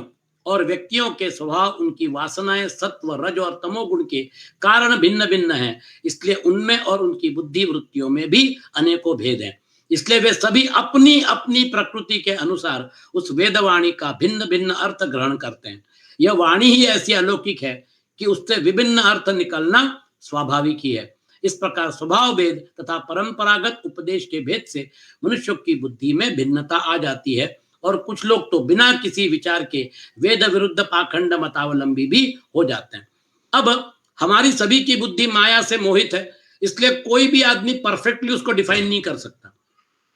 और व्यक्तियों के स्वभाव, उनकी वासनाएं सत्व, रज और तमोगुण के कारण भिन्न भिन्न हैं, इसलिए उनमें और उनकी बुद्धि वृत्तियों में भी अनेकों भेद हैं। इसलिए वे सभी अपनी अपनी प्रकृति के अनुसार उस वेदवाणी का भिन्न भिन्न अर्थ ग्रहण करते हैं। यह वाणी ही ऐसी अलौकिक है कि उससे विभिन्न अर्थ निकलना स्वाभाविक ही है। इस प्रकार स्वभाव भेद तथा परंपरागत उपदेश के भेद से मनुष्यों की बुद्धि में भिन्नता आ जाती है, और कुछ लोग तो बिना किसी विचार के वेद विरुद्ध पाखंड मतावलंबी भी हो जाते हैं। अब हमारी सभी की बुद्धि माया से मोहित है, इसलिए कोई भी आदमी परफेक्टली उसको डिफाइन नहीं कर सकता।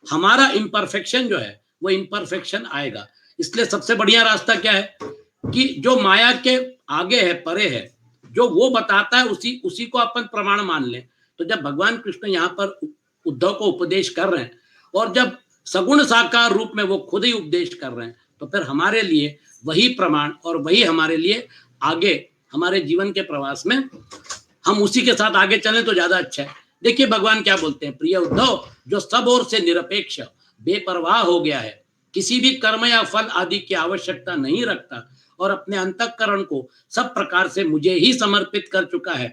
हमारा इम्परफेक्शन जो है वो इम्परफेक्शन आएगा। इसलिए सबसे बढ़िया रास्ता क्या है कि जो माया के आगे है, परे है, जो वो बताता है उसी को अपन प्रमाण मान लें। तो जब भगवान कृष्ण यहाँ पर उद्धव को उपदेश कर रहे हैं, और जब सगुण साकार रूप में वो खुद ही उपदेश कर रहे हैं, तो फिर हमारे लिए वही प्रमाण और वही हमारे लिए आगे हमारे जीवन के प्रवास में हम उसी के साथ आगे चलें तो ज्यादा अच्छा है। देखिए भगवान क्या बोलते हैं, प्रिय उद्धव, जो सब ओर से निरपेक्ष बेपरवाह हो गया है, किसी भी कर्म या फल आदि की आवश्यकता नहीं रखता, और अपने अंतःकरण को सब प्रकार से मुझे ही समर्पित कर चुका है।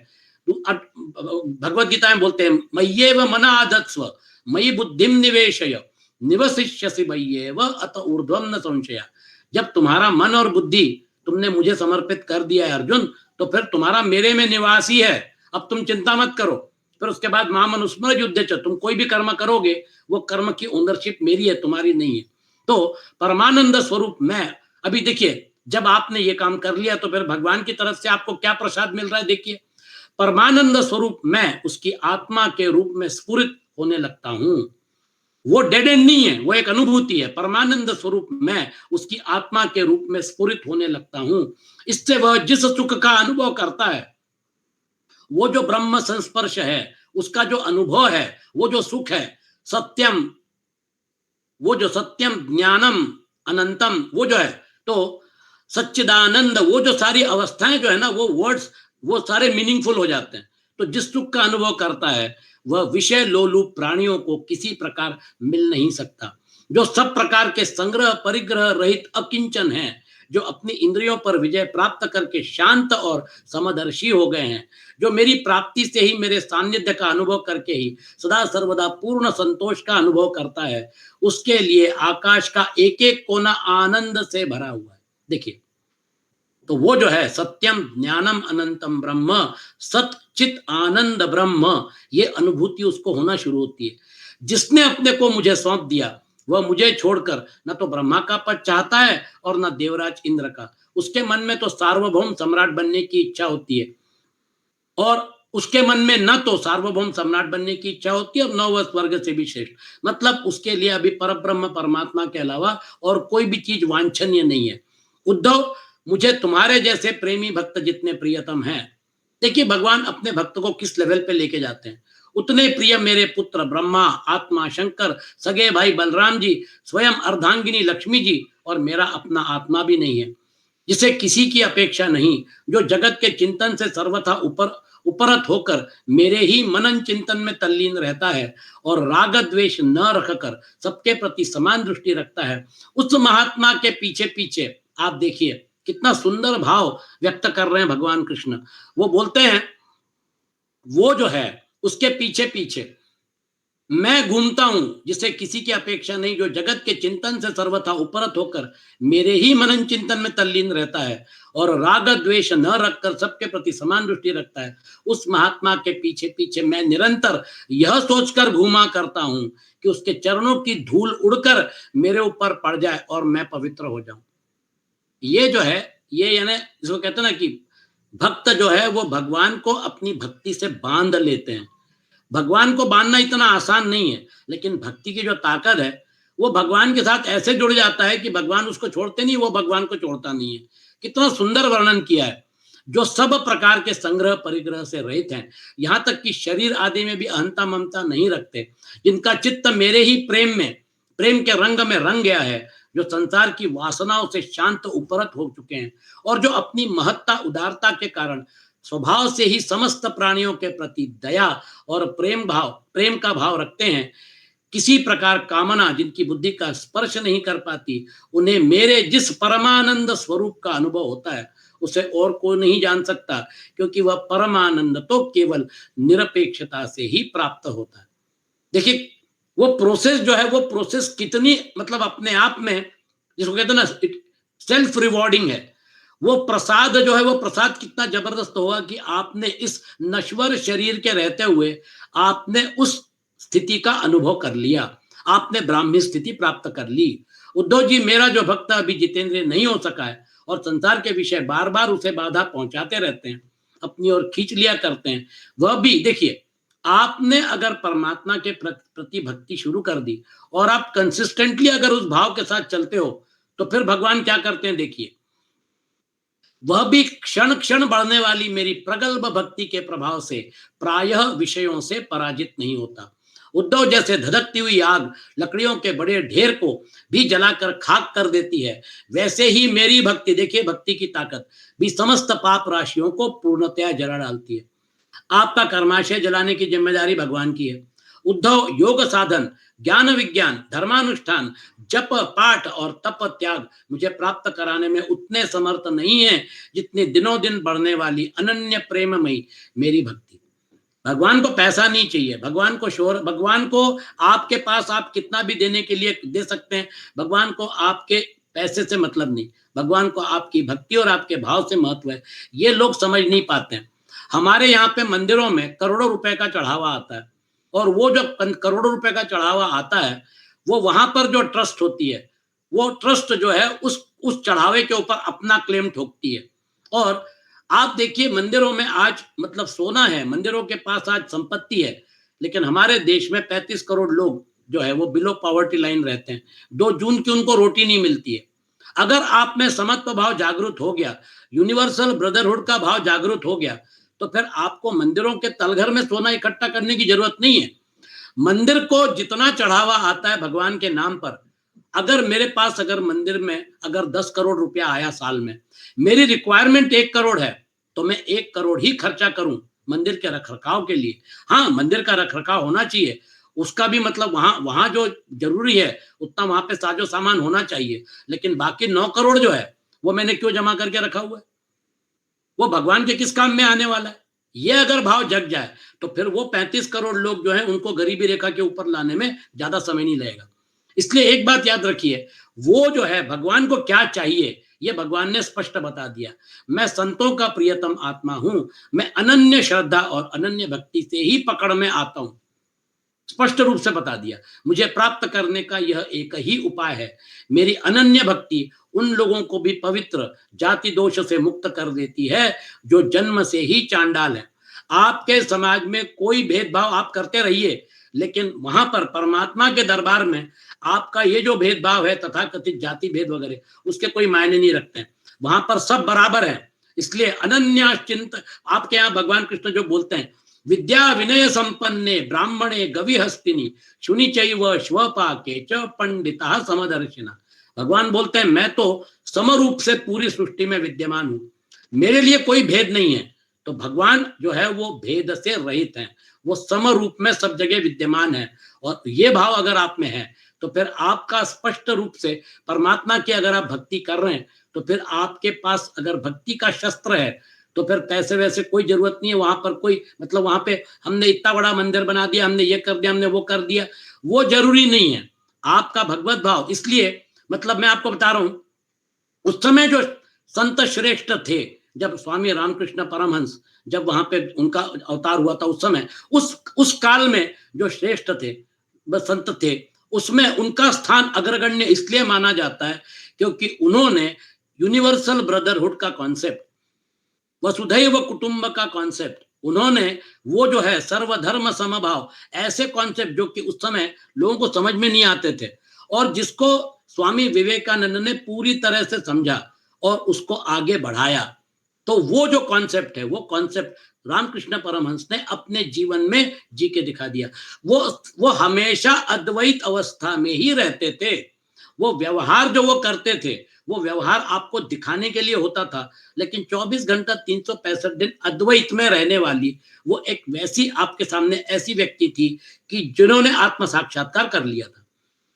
भगवत गीता में बोलते हैं, मय्येव मना आधत्स्व मयि बुद्धिम निवेशय निवसिष्यसि मय्येव अत ऊर्ध्वं न संशय। जब तुम्हारा मन और बुद्धि तुमने मुझे समर्पित कर दिया है अर्जुन, तो फिर तुम्हारा मेरे में निवास ही है। अब तुम चिंता मत करो। फिर उसके बाद महामनुस्मर युद्ध, तुम कोई भी कर्म करोगे वो कर्म की ओनरशिप मेरी है, तुम्हारी नहीं है। तो परमानंद स्वरूप मैं, अभी देखिए जब आपने ये काम कर लिया तो फिर भगवान की तरफ से आपको क्या प्रसाद मिल रहा है? देखिए, परमानंद स्वरूप मैं उसकी आत्मा के रूप में स्फुरित होने लगता हूं। वो डेड एंड नहीं है, वो एक अनुभूति है। परमानंद स्वरूप मैं उसकी आत्मा के रूप में स्फुरित होने लगता हूं। इससे वह जिस सुख का अनुभव करता है, वो जो ब्रह्म संस्पर्श है, उसका जो अनुभव है, वो जो सुख है, सत्यम, वो जो सत्यम ज्ञानम अनंतम, वो जो है, तो सच्चिदानंद, वो जो सारी अवस्थाएं जो है ना, वो वर्ड्स वो सारे मीनिंगफुल हो जाते हैं। तो जिस सुख का अनुभव करता है वह विषय लोलुप प्राणियों को किसी प्रकार मिल नहीं सकता। जो सब प्रकार के संग्रह परिग्रह रहित अकिंचन है, जो अपनी इंद्रियों पर विजय प्राप्त करके शांत और समदर्शी हो गए हैं, जो मेरी प्राप्ति से ही, मेरे सान्निध्य का अनुभव करके ही सदा सर्वदा पूर्ण संतोष का अनुभव करता है, उसके लिए आकाश का एक एक कोना आनंद से भरा हुआ है। देखिए, तो वो जो है सत्यम ज्ञानम अनंतम ब्रह्म, सत चित आनंद ब्रह्म, ये अनुभूति उसको होना शुरू होती है। जिसने अपने को मुझे सौंप दिया, वह मुझे छोड़कर न तो ब्रह्मा का पद चाहता है और न देवराज इंद्र का। उसके मन में तो सार्वभौम सम्राट बनने की इच्छा होती है, और उसके मन में न तो सार्वभौम सम्राट बनने की इच्छा होती है और न वह स्वर्ग से भी श्रेष्ठ। मतलब उसके लिए अभी परब्रह्म परमात्मा के अलावा और कोई भी चीज वांछनीय नहीं है। उद्धव, मुझे तुम्हारे जैसे प्रेमी भक्त जितने प्रियतम हैं, देखिए भगवान अपने भक्त को किस लेवल पे लेके जाते हैं। उतने प्रिय मेरे पुत्र ब्रह्मा, आत्मा शंकर, सगे भाई बलराम जी, स्वयं अर्धांगिनी लक्ष्मी जी, और मेरा अपना आत्मा भी नहीं है, जिसे किसी की अपेक्षा नहीं, जो जगत के चिंतन से सर्वथा उपरत होकर मेरे ही मनन चिंतन में तल्लीन रहता है और राग द्वेष न रखकर सबके प्रति समान दृष्टि रखता है। उस महात्मा के पीछे पीछे आप देखिए कितना सुंदर भाव व्यक्त कर रहे हैं भगवान कृष्ण। वो बोलते हैं, वो जो है उसके पीछे पीछे मैं घूमता हूं, जिसे किसी की अपेक्षा नहीं, जो जगत के चिंतन से सर्वथा उपरत होकर मेरे ही मनन चिंतन में तल्लीन रहता है और राग द्वेष न रखकर सबके प्रति समान दृष्टि रखता है। उस महात्मा के पीछे पीछे मैं निरंतर यह सोचकर घूमा करता हूं कि उसके चरणों की धूल उड़कर मेरे ऊपर पड़ जाए और मैं पवित्र हो जाऊं। ये जो है, ये यानी जिसको कहते हैं ना कि भक्त जो है वो भगवान को अपनी भक्ति से बांध लेते हैं। भगवान को बांधना इतना आसान नहीं है, लेकिन भक्ति की जो ताकत है वो भगवान के साथ ऐसे जुड़ जाता है कि भगवान उसको छोड़ते नहीं, वो भगवान को छोड़ता नहीं है। कितना सुंदर वर्णन किया है। जो सब प्रकार के संग्रह परिग्रह से रहित हैं, यहाँ तक कि शरीर आदि में भी अहंता ममता नहीं रखते, जिनका चित्त मेरे ही प्रेम के रंग में रंग गया है, जो संसार की वासनाओं से शांत उपरत हो चुके हैं और जो अपनी महत्ता उदारता के कारण स्वभाव से ही समस्त प्राणियों के प्रति दया और प्रेम का भाव रखते हैं, किसी प्रकार कामना जिनकी बुद्धि का स्पर्श नहीं कर पाती, उन्हें मेरे जिस परमानंद स्वरूप का अनुभव होता है उसे और कोई नहीं जान सकता, क्योंकि वह परमानंद तो केवल निरपेक्षता से ही प्राप्त होता है। देखिए, वो प्रोसेस जो है, वो प्रोसेस कितनी मतलब अपने आप में, जिसको कहते हैं ना सेल्फ रिवॉर्डिंग है। वो प्रसाद जो है, वो प्रसाद कितना जबरदस्त होगा कि आपने इस नश्वर शरीर के रहते हुए आपने उस स्थिति का अनुभव कर लिया, आपने ब्राह्मी स्थिति प्राप्त कर ली। उद्धव जी, मेरा जो भक्त अभी जितेंद्रिय नहीं हो सका है और संसार के विषय बार बार उसे बाधा पहुंचाते रहते हैं, अपनी ओर खींच लिया करते हैं, वह भी देखिए, आपने अगर परमात्मा के प्रति भक्ति शुरू कर दी और आप कंसिस्टेंटली अगर उस भाव के साथ चलते हो, तो फिर भगवान क्या करते हैं देखिए, वह भी क्षण क्षण बढ़ने वाली मेरी प्रगल्भ भक्ति के प्रभाव से प्रायः विषयों से पराजित नहीं होता। उद्धव, जैसे धधकती हुई आग लकड़ियों के बड़े ढेर को भी जलाकर खाक कर देती है, वैसे ही मेरी भक्ति, देखिए भक्ति की ताकत, भी समस्त पाप राशियों को पूर्णतया जला डालती है। आपका कर्माशय जलाने की जिम्मेदारी भगवान की है। उद्धव, योग साधन, ज्ञान विज्ञान, धर्मानुष्ठान, जप पाठ और तप त्याग मुझे प्राप्त कराने में उतने समर्थ नहीं है जितने दिनों दिन बढ़ने वाली अनन्य प्रेममयी मेरी भक्ति। भगवान को पैसा नहीं चाहिए, भगवान को शोर, भगवान को आपके पास आप कितना भी देने के लिए दे सकते हैं, भगवान को आपके पैसे से मतलब नहीं, भगवान को आपकी भक्ति और आपके भाव से महत्व है। ये लोग समझ नहीं पाते हैं। हमारे यहाँ पे मंदिरों में करोड़ों रुपए का चढ़ावा आता है, और वो जो करोड़ों रुपए का चढ़ावा आता है, वो वहां पर जो ट्रस्ट होती है, वो ट्रस्ट जो है उस चढ़ावे के ऊपर अपना क्लेम ठोकती है। और आप देखिए मंदिरों में आज मतलब सोना है, मंदिरों के पास आज संपत्ति है, लेकिन हमारे देश में 35 करोड़ लोग जो है वो बिलो पॉवर्टी लाइन रहते हैं। 2 जून की उनको रोटी नहीं मिलती है। अगर आप में समत्व भाव जागृत हो गया, यूनिवर्सल ब्रदरहुड का भाव जागृत हो गया, तो फिर आपको मंदिरों के तलघर में सोना इकट्ठा करने की जरूरत नहीं है। मंदिर को जितना चढ़ावा आता है भगवान के नाम पर, अगर मेरे पास अगर मंदिर में अगर 10 करोड़ रुपया आया साल में, मेरी रिक्वायरमेंट 1 करोड़ है, तो मैं 1 करोड़ ही खर्चा करूं मंदिर के रखरखाव के लिए। हाँ, मंदिर का रखरखाव होना चाहिए, उसका भी मतलब वहां जो जरूरी है उतना वहां पे साजो सामान होना चाहिए, लेकिन बाकी 9 करोड़ जो है वो मैंने क्यों जमा करके रखा हुआ है? वो भगवान के किस काम में आने वाला है? ये अगर भाव जग जाए तो फिर वो 35 करोड़ लोग जो है उनको गरीबी रेखा के ऊपर लाने में ज्यादा समय नहीं लगेगा। इसलिए एक बात याद रखिए, वो जो है भगवान को क्या चाहिए ये भगवान ने स्पष्ट बता दिया। मैं संतों का प्रियतम आत्मा हूं, मैं अनन्य श्रद्धा और अनन्य भक्ति से ही पकड़ में आता हूं। स्पष्ट रूप से बता दिया। मुझे प्राप्त करने का यह एक ही उपाय है। मेरी अनन्य भक्ति उन लोगों को भी पवित्र जाति दोष से मुक्त कर देती है जो जन्म से ही चांडाल है। आपके समाज में कोई भेदभाव आप करते रहिए, लेकिन वहां पर परमात्मा के दरबार में आपका ये जो भेदभाव है तथाकथित जाति भेद वगैरह उसके कोई मायने नहीं रखते हैं। वहां पर सब बराबर है। इसलिए अनन्याश्चिंत आपके यहाँ भगवान कृष्ण जो बोलते हैं, विद्या विनय संपन्ने ब्राह्मणे गविहस्तिनी शुनि चैव श्वपाके च पंडिता समदर्शिना। भगवान बोलते हैं मैं तो समरूप से पूरी सृष्टि में विद्यमान हूं, मेरे लिए कोई भेद नहीं है। तो भगवान जो है वो भेद से रहित हैं, वो समरूप में सब जगह विद्यमान है। और ये भाव अगर आप में है तो फिर आपका स्पष्ट रूप से परमात्मा की अगर आप भक्ति कर रहे हैं तो फिर आपके पास अगर भक्ति का शस्त्र है तो फिर पैसे वैसे कोई जरूरत नहीं है। वहां पर कोई मतलब वहां पे हमने इतना बड़ा मंदिर बना दिया, हमने ये कर दिया, हमने वो कर दिया, वो जरूरी नहीं है। आपका भगवत भाव, इसलिए मतलब मैं आपको बता रहा हूं, उस समय जो संत श्रेष्ठ थे, जब स्वामी रामकृष्ण परमहंस जब वहां पे उनका अवतार हुआ था, उस समय उस काल में जो श्रेष्ठ थे संत थे, उसमें उनका स्थान अग्रगण्य इसलिए माना जाता है क्योंकि उन्होंने यूनिवर्सल ब्रदरहुड का कॉन्सेप्ट, वसुधैव कुटुंब का कॉन्सेप्ट, उन्होंने वो जो है सर्वधर्म समभाव, ऐसे कॉन्सेप्ट जो कि उस समय लोगों को समझ में नहीं आते थे और जिसको स्वामी विवेकानंद ने पूरी तरह से समझा और उसको आगे बढ़ाया। तो वो जो कॉन्सेप्ट है, वो कॉन्सेप्ट रामकृष्ण परमहंस ने अपने जीवन में जी के दिखा दिया। वो हमेशा अद्वैत अवस्था में ही रहते थे। वो व्यवहार जो वो करते थे, वो व्यवहार आपको दिखाने के लिए होता था, लेकिन 24 घंटा 365 दिन अद्वैत में रहने वाली वो एक वैसी आपके सामने ऐसी व्यक्ति थी कि जिन्होंने आत्म साक्षात्कार कर लिया था।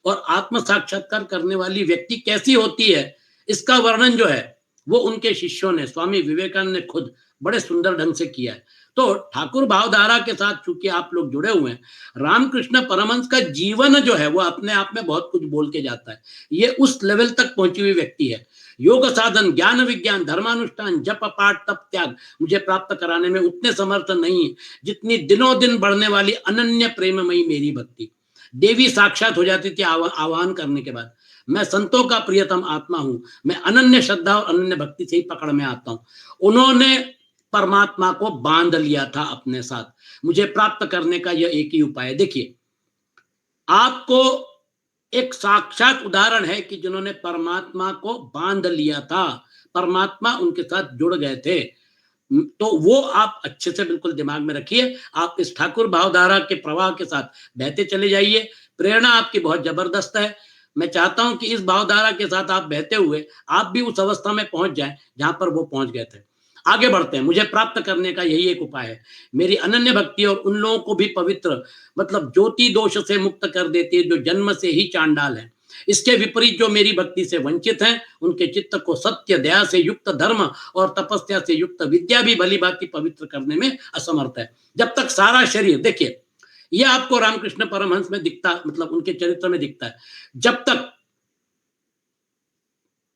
और आत्म साक्षात्कार करने वाली व्यक्ति कैसी होती है, इसका वर्णन जो है वो उनके शिष्यों ने, स्वामी विवेकानंद ने खुद बड़े सुंदर ढंग से किया है। तो ठाकुर भावधारा के साथ चूंकि आप लोग जुड़े हुए हैं, रामकृष्ण परमहंस का जीवन जो है वो अपने आप में बहुत कुछ बोल के जाता है। ये उस लेवल तक पहुंची हुई व्यक्ति है। योग साधन, ज्ञान विज्ञान, धर्मानुष्ठान, जप पाठ तप त्याग मुझे प्राप्त कराने में उतने समर्थ नहीं है जितनी दिनों दिन बढ़ने वाली अनन्य प्रेममयी मेरी भक्ति। देवी साक्षात हो जाती थी आह्वान करने के बाद। मैं संतों का प्रियतम आत्मा हूं, मैं अनन्य श्रद्धा और अनन्य भक्ति से ही पकड़ में आता हूं। उन्होंने परमात्मा को बांध लिया था अपने साथ। मुझे प्राप्त करने का यह एक ही उपाय है। देखिए, आपको एक साक्षात उदाहरण है कि जिन्होंने परमात्मा को बांध लिया था, परमात्मा उनके साथ जुड़ गए थे। तो वो आप अच्छे से बिल्कुल दिमाग में रखिए। आप इस ठाकुर भावधारा के प्रवाह के साथ बहते चले जाइए। प्रेरणा आपकी बहुत जबरदस्त है। मैं चाहता हूं कि इस भावधारा के साथ आप बहते हुए आप भी उस अवस्था में पहुंच जाएं जहां पर वो पहुंच गए थे। आगे बढ़ते हैं। मुझे प्राप्त करने का यही एक उपाय है। मेरी अनन्य भक्ति और उन लोगों को भी पवित्र मतलब ज्योति दोष से मुक्त कर देती है जो जन्म से ही चांडाल है। इसके विपरीत जो मेरी भक्ति से वंचित हैं, उनके चित्त को सत्य दया से युक्त धर्म और तपस्या से युक्त विद्या भी भली भांति पवित्र करने में असमर्थ है। जब तक सारा शरीर, देखिए यह आपको रामकृष्ण परमहंस में दिखता, मतलब उनके चरित्र में दिखता है, जब तक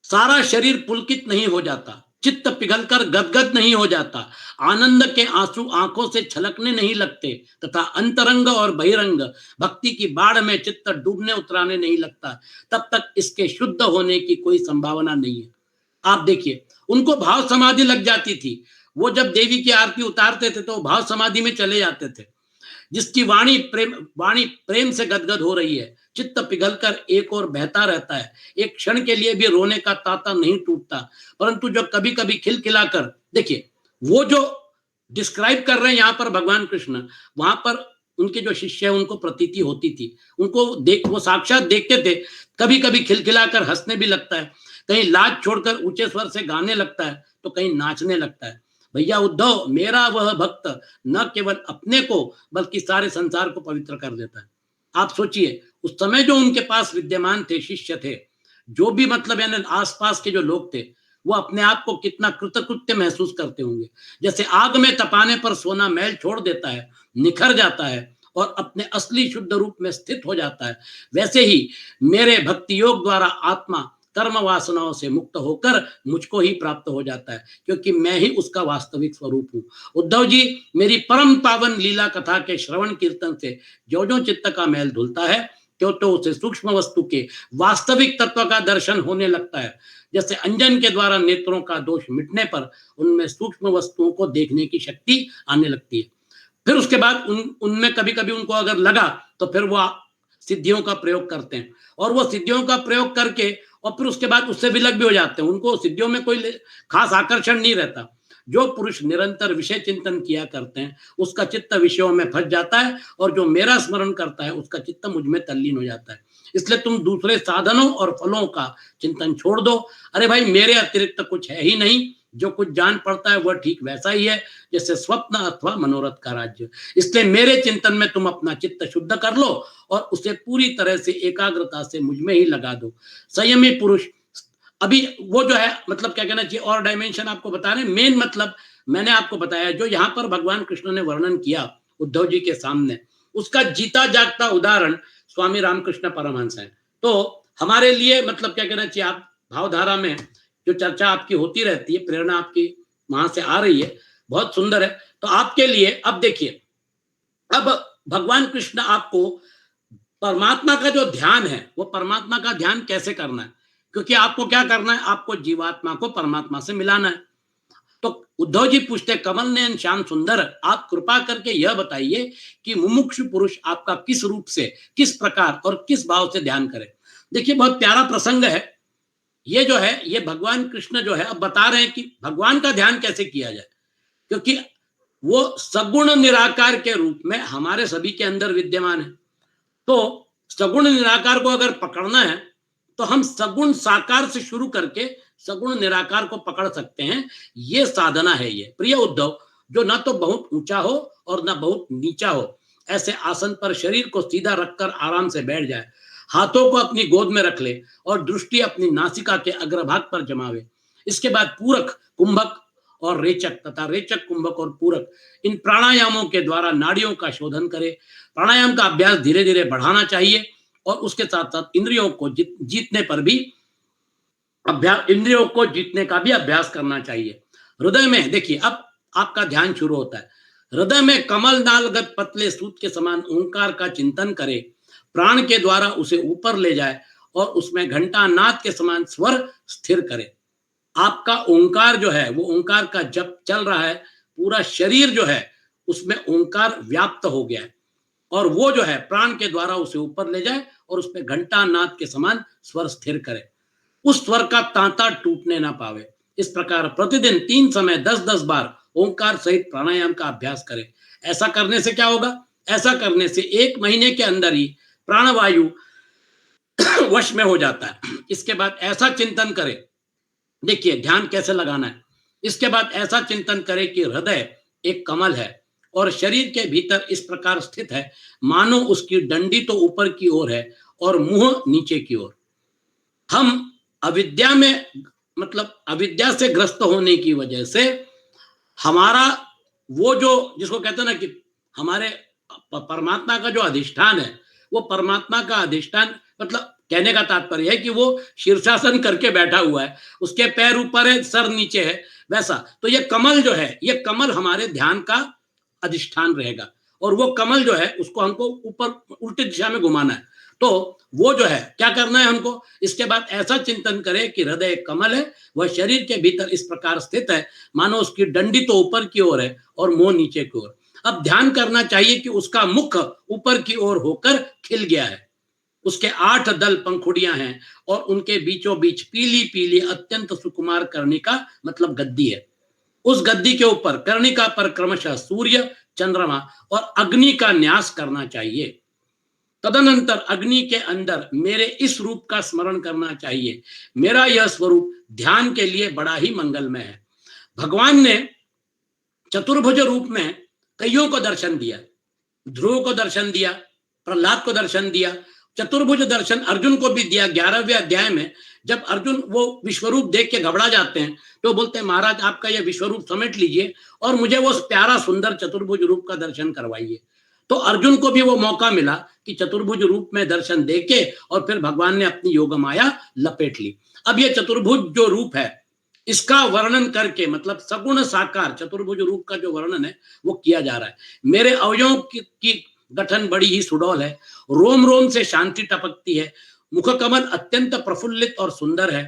सारा शरीर पुलकित नहीं हो जाता, चित्त पिघलकर गदगद नहीं हो जाता, आनंद के आंसू आंखों से छलकने नहीं लगते तथा अंतरंग और बहिरंग भक्ति की बाढ़ में चित्त डूबने उतराने नहीं लगता, तब तक इसके शुद्ध होने की कोई संभावना नहीं है। आप देखिए, उनको भाव समाधि लग जाती थी। वो जब देवी की आरती उतारते थे तो भाव समाधि में चले जाते थे। जिसकी वाणी प्रेम से गदगद हो रही है, चित्त पिघलकर एक और बहता रहता है, एक क्षण के लिए भी रोने का तांता नहीं टूटता, परंतु जो कभी कभी खिलखिलाकर, देखिए वो जो डिस्क्राइब कर रहे हैं यहाँ पर भगवान कृष्ण, वहां पर उनके जो शिष्य है उनको प्रतीति होती थी, उनको वो साक्षात देखते थे, कभी कभी खिलखिलाकर हंसने भी लगता है, कहीं लाज छोड़कर ऊंचे स्वर से गाने लगता है, तो कहीं नाचने लगता है। भैया उद्धव, मेरा वह भक्त न केवल अपने को बल्कि सारे संसार को पवित्र कर देता है। आप सोचिए, उस समय जो उनके पास विद्यमान थे, शिष्य थे, जो भी मतलब यानी आसपास के जो लोग थे, वो अपने आप को कितना कृतकृत्य महसूस करते होंगे। जैसे आग में तपाने पर सोना मैल छोड़ देता है, निखर जाता है और अपने असली शुद्ध रूप में स्थित हो जाता है, वैसे ही मेरे भक्ति योग द्वारा आत्मा कर्म वासनाओं से मुक्त होकर मुझको ही प्राप्त हो जाता है, क्योंकि मैं ही उसका वास्तविक स्वरूप हूँ। उद्धव जी, मेरी परम पावन लीला कथा के श्रवण कीर्तन से जो जो चित्त का मैल धुलता है, त्यों तो उसे सूक्ष्म वस्तु के वास्तविक तत्व का दर्शन होने लगता है। जैसे अंजन के द्वारा नेत्रों का दोष मिटने पर उनमें सूक्ष्म वस्तुओं को देखने की शक्ति आने लगती है। फिर उसके बाद उनमें कभी कभी उनको अगर लगा तो फिर वो सिद्धियों का प्रयोग करते हैं, और वो सिद्धियों का प्रयोग करके और फिर उसके बाद उससे विलग भी हो जाते हैं। उनको सिद्धियों में कोई खास आकर्षण नहीं रहता। जो पुरुष निरंतर विषय चिंतन किया करते हैं उसका चित्त विषयों में फंस जाता है, और जो मेरा स्मरण करता है उसका चित्त मुझ में तल्लीन हो जाता है। इसलिए तुम दूसरे साधनों और फलों का चिंतन छोड़ दो। अरे भाई, मेरे अतिरिक्त कुछ है ही नहीं, जो कुछ जान पड़ता है वह ठीक वैसा ही है जैसे स्वप्न अथवा मनोरथ का राज्य। इसलिए मेरे चिंतन में तुम अपना चित्त शुद्ध कर लो और उसे पूरी तरह से एकाग्रता से मुझ में ही लगा दो। संयमी पुरुष, अभी वो जो है मतलब क्या कहना चाहिए, और डायमेंशन आपको बता रहे हैं। मेन मतलब मैंने आपको बताया, जो यहाँ पर भगवान कृष्ण ने वर्णन किया उद्धव जी के सामने, उसका जीता जागता उदाहरण स्वामी रामकृष्ण परमहंस है। तो हमारे लिए मतलब क्या कहना चाहिए, आप भावधारा में जो चर्चा आपकी होती रहती है, प्रेरणा आपकी वहां से आ रही है, बहुत सुंदर है। तो आपके लिए अब देखिए, अब भगवान कृष्ण आपको परमात्मा का जो ध्यान है, वो परमात्मा का ध्यान कैसे करना है, क्योंकि आपको क्या करना है, आपको जीवात्मा को परमात्मा से मिलाना है। तो उद्धव जी पूछते, कमल नयन श्याम सुंदर, आप कृपा करके यह बताइए कि मुमुक्षु पुरुष आपका किस रूप से, किस प्रकार और किस भाव से ध्यान करे। देखिए, बहुत प्यारा प्रसंग है ये जो है, ये भगवान कृष्ण जो है अब बता रहे हैं कि भगवान का ध्यान कैसे किया जाए, क्योंकि वो सगुण निराकार के रूप में हमारे सभी के अंदर विद्यमान है। तो सगुण निराकार को अगर पकड़ना है तो हम सगुण साकार से शुरू करके सगुण निराकार को पकड़ सकते हैं। ये साधना है ये, प्रिय उद्धव, जो ना तो बहुत ऊंचा हो और ना बहुत नीचा हो। ऐसे आसन पर शरीर को सीधा रखकर आराम से बैठ जाए, हाथों को अपनी गोद में रख ले और दृष्टि अपनी नासिका के अग्रभाग पर जमावे। इसके बाद पूरक, कुंभक और रेचक तथा रेचक, कुंभक और पूरक, इन प्राणायामों के द्वारा नाड़ियों का शोधन करे। प्राणायाम का अभ्यास धीरे धीरे बढ़ाना चाहिए और उसके साथ साथ इंद्रियों को जीतने पर भी इंद्रियों को जीतने का भी अभ्यास करना चाहिए। हृदय में देखिए, अब आपका ध्यान शुरू होता है। हृदय में कमल नालगत पतले सूत के समान ओंकार का चिंतन करे, प्राण के द्वारा उसे ऊपर ले जाए और उसमें घंटा नाद के समान स्वर स्थिर करे। आपका ओंकार जो है, वो ओंकार का जप चल रहा है, पूरा शरीर जो है उसमें ओंकार व्याप्त हो गया है, और वो जो है प्राण के द्वारा उसे ऊपर ले जाए और उसमें घंटा नाद के समान स्वर स्थिर करे, उस स्वर का तांता टूटने ना पावे। इस प्रकार प्रतिदिन 3 समय 10-10 बार ओंकार सहित प्राणायाम का अभ्यास करें। ऐसा करने से क्या होगा, ऐसा करने से 1 महीने के अंदर ही प्राणवायु वश में हो जाता है। इसके बाद ऐसा चिंतन करें, देखिए ध्यान कैसे लगाना है। इसके बाद ऐसा चिंतन करें कि हृदय एक कमल है और शरीर के भीतर इस प्रकार स्थित है मानो उसकी डंडी तो ऊपर की ओर है और मुंह नीचे की ओर। हम अविद्या में मतलब अविद्या से ग्रस्त होने की वजह से हमारा वो जो जिसको कहते हैं ना कि हमारे परमात्मा का जो अधिष्ठान है, वो परमात्मा का अधिष्ठान मतलब कहने का तात्पर्य है कि वो शीर्षासन करके बैठा हुआ है, उसके पैर ऊपर है, सर नीचे है, वैसा। तो ये कमल जो है, ये कमल हमारे ध्यान का अधिष्ठान रहेगा, और वो कमल जो है उसको हमको ऊपर उल्टी दिशा में घुमाना है। तो वो जो है क्या करना है हमको, इसके बाद ऐसा चिंतन करें कि हृदय कमल है, वह शरीर के भीतर इस प्रकार स्थित है मानो उसकी डंडी तो ऊपर की ओर है और मुंह नीचे की ओर। अब ध्यान करना चाहिए कि उसका मुख ऊपर की ओर होकर खिल गया है, उसके 8 दल पंखुड़ियां हैं, और उनके बीचों बीच पीली पीली अत्यंत सुकुमार कर्णिका मतलब गद्दी है। उस गद्दी के ऊपर कर्णिका पर क्रमशः सूर्य, चंद्रमा और अग्नि का न्यास करना चाहिए। तदनंतर अग्नि के अंदर मेरे इस रूप का स्मरण करना चाहिए। मेरा यह स्वरूप ध्यान के लिए बड़ा ही मंगलमय है। भगवान ने चतुर्भुज रूप में कईयों को दर्शन दिया, ध्रुव को दर्शन दिया, प्रहलाद को दर्शन दिया, चतुर्भुज दर्शन अर्जुन को भी दिया। 11वें अध्याय में जब अर्जुन वो विश्वरूप देख के घबरा जाते हैं तो बोलते हैं महाराज आपका ये विश्वरूप समेट लीजिए और मुझे वो प्यारा सुंदर चतुर्भुज रूप का दर्शन करवाइए। तो अर्जुन को भी वो मौका मिला कि चतुर्भुज रूप में दर्शन देके और फिर भगवान ने अपनी योग माया लपेट ली। अब ये चतुर्भुज जो रूप है इसका वर्णन करके, मतलब सगुण साकार चतुर्भुज रूप का जो वर्णन है वो किया जा रहा है। मेरे अवयवों की गठन बड़ी ही सुडौल है, रोम रोम से शांति टपकती है, मुख कमल अत्यंत प्रफुल्लित और सुंदर है,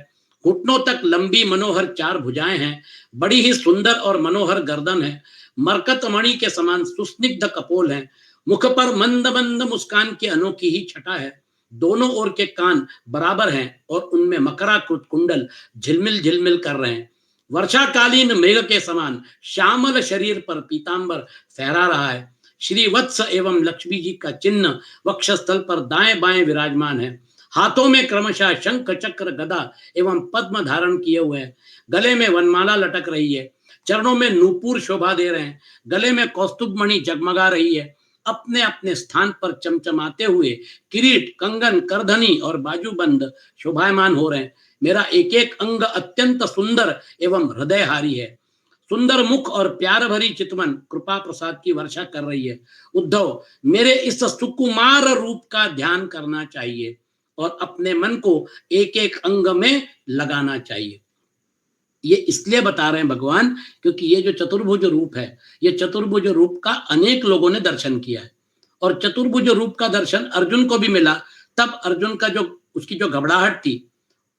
घुटनों तक लंबी मनोहर 4 भुजाएं हैं, बड़ी ही सुंदर और मनोहर गर्दन है, मरकत मणि के समान सुस्निग्ध कपोल है, मुख पर मंद मंद मुस्कान की अनोखी ही छटा है, दोनों ओर के कान बराबर हैं और उनमें मकराकृत कुंडल झिलमिल झिलमिल कर रहे हैं। वर्षाकालीन मेघ के समान श्यामल शरीर पर पीतांबर फहरा रहा है। श्री वत्स एवं लक्ष्मी जी का चिन्ह वक्षस्थल पर दाएं बाएं विराजमान है। हाथों में क्रमशः शंख चक्र गदा एवं पद्म धारण किए हुए हैं। गले में वनमाला लटक रही है, चरणों में नूपुर शोभा दे रहे हैं, गले में कौस्तुभ मणि जगमगा रही है। अपने अपने स्थान पर चमचमाते हुए किरीट, कंगन, करधनी और बाजूबंद शोभायमान हो रहे हैं। मेरा एक एक अंग अत्यंत सुंदर एवं हृदयहारी है। सुंदर मुख और प्यार भरी चितवन कृपा प्रसाद की वर्षा कर रही है। उद्धव, मेरे इस सुकुमार रूप का ध्यान करना चाहिए और अपने मन को एक एक अंग में लगाना चाहिए। ये इसलिए बता रहे हैं भगवान क्योंकि ये जो चतुर्भुज रूप है, ये चतुर्भुज रूप का अनेक लोगों ने दर्शन किया है, और चतुर्भुज रूप का दर्शन अर्जुन को भी मिला। तब अर्जुन का जो उसकी जो घबराहट थी,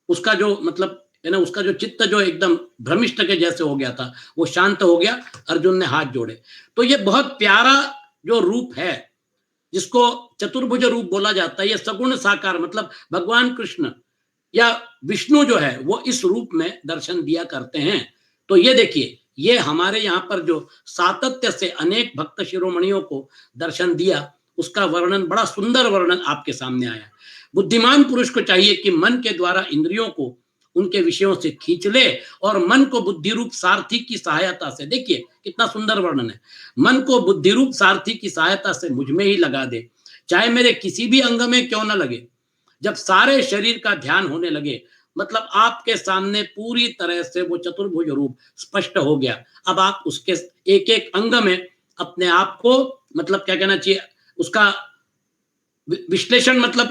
उसका जो मतलब है ना, उसका जो चित्त जो एकदम भ्रमिष्ट के जैसे हो गया था, वो शांत हो गया। अर्जुन ने हाथ जोड़े। तो ये बहुत प्यारा जो रूप है जिसको चतुर्भुज रूप बोला जाता है, ये सगुण साकार मतलब भगवान कृष्ण या विष्णु जो है वो इस रूप में दर्शन दिया करते हैं। तो ये देखिए, ये हमारे यहाँ पर जो सातत्य से अनेक भक्त शिरोमणियों को दर्शन दिया, उसका वर्णन, बड़ा सुंदर वर्णन आपके सामने आया। बुद्धिमान पुरुष को चाहिए कि मन के द्वारा इंद्रियों को उनके विषयों से खींच ले और मन को बुद्धि रूप सारथी की सहायता से, देखिए कितना सुंदर वर्णन है, मन को बुद्धि रूप सारथी की सहायता से मुझ में ही लगा दे, चाहे मेरे किसी भी अंग में क्यों ना लगे। जब सारे शरीर का ध्यान होने लगे, मतलब आपके सामने पूरी तरह से वो चतुर्भुज रूप स्पष्ट हो गया। अब आप उसके एक एक अंग में अपने आप को, मतलब क्या कहना चाहिए, उसका विश्लेषण, मतलब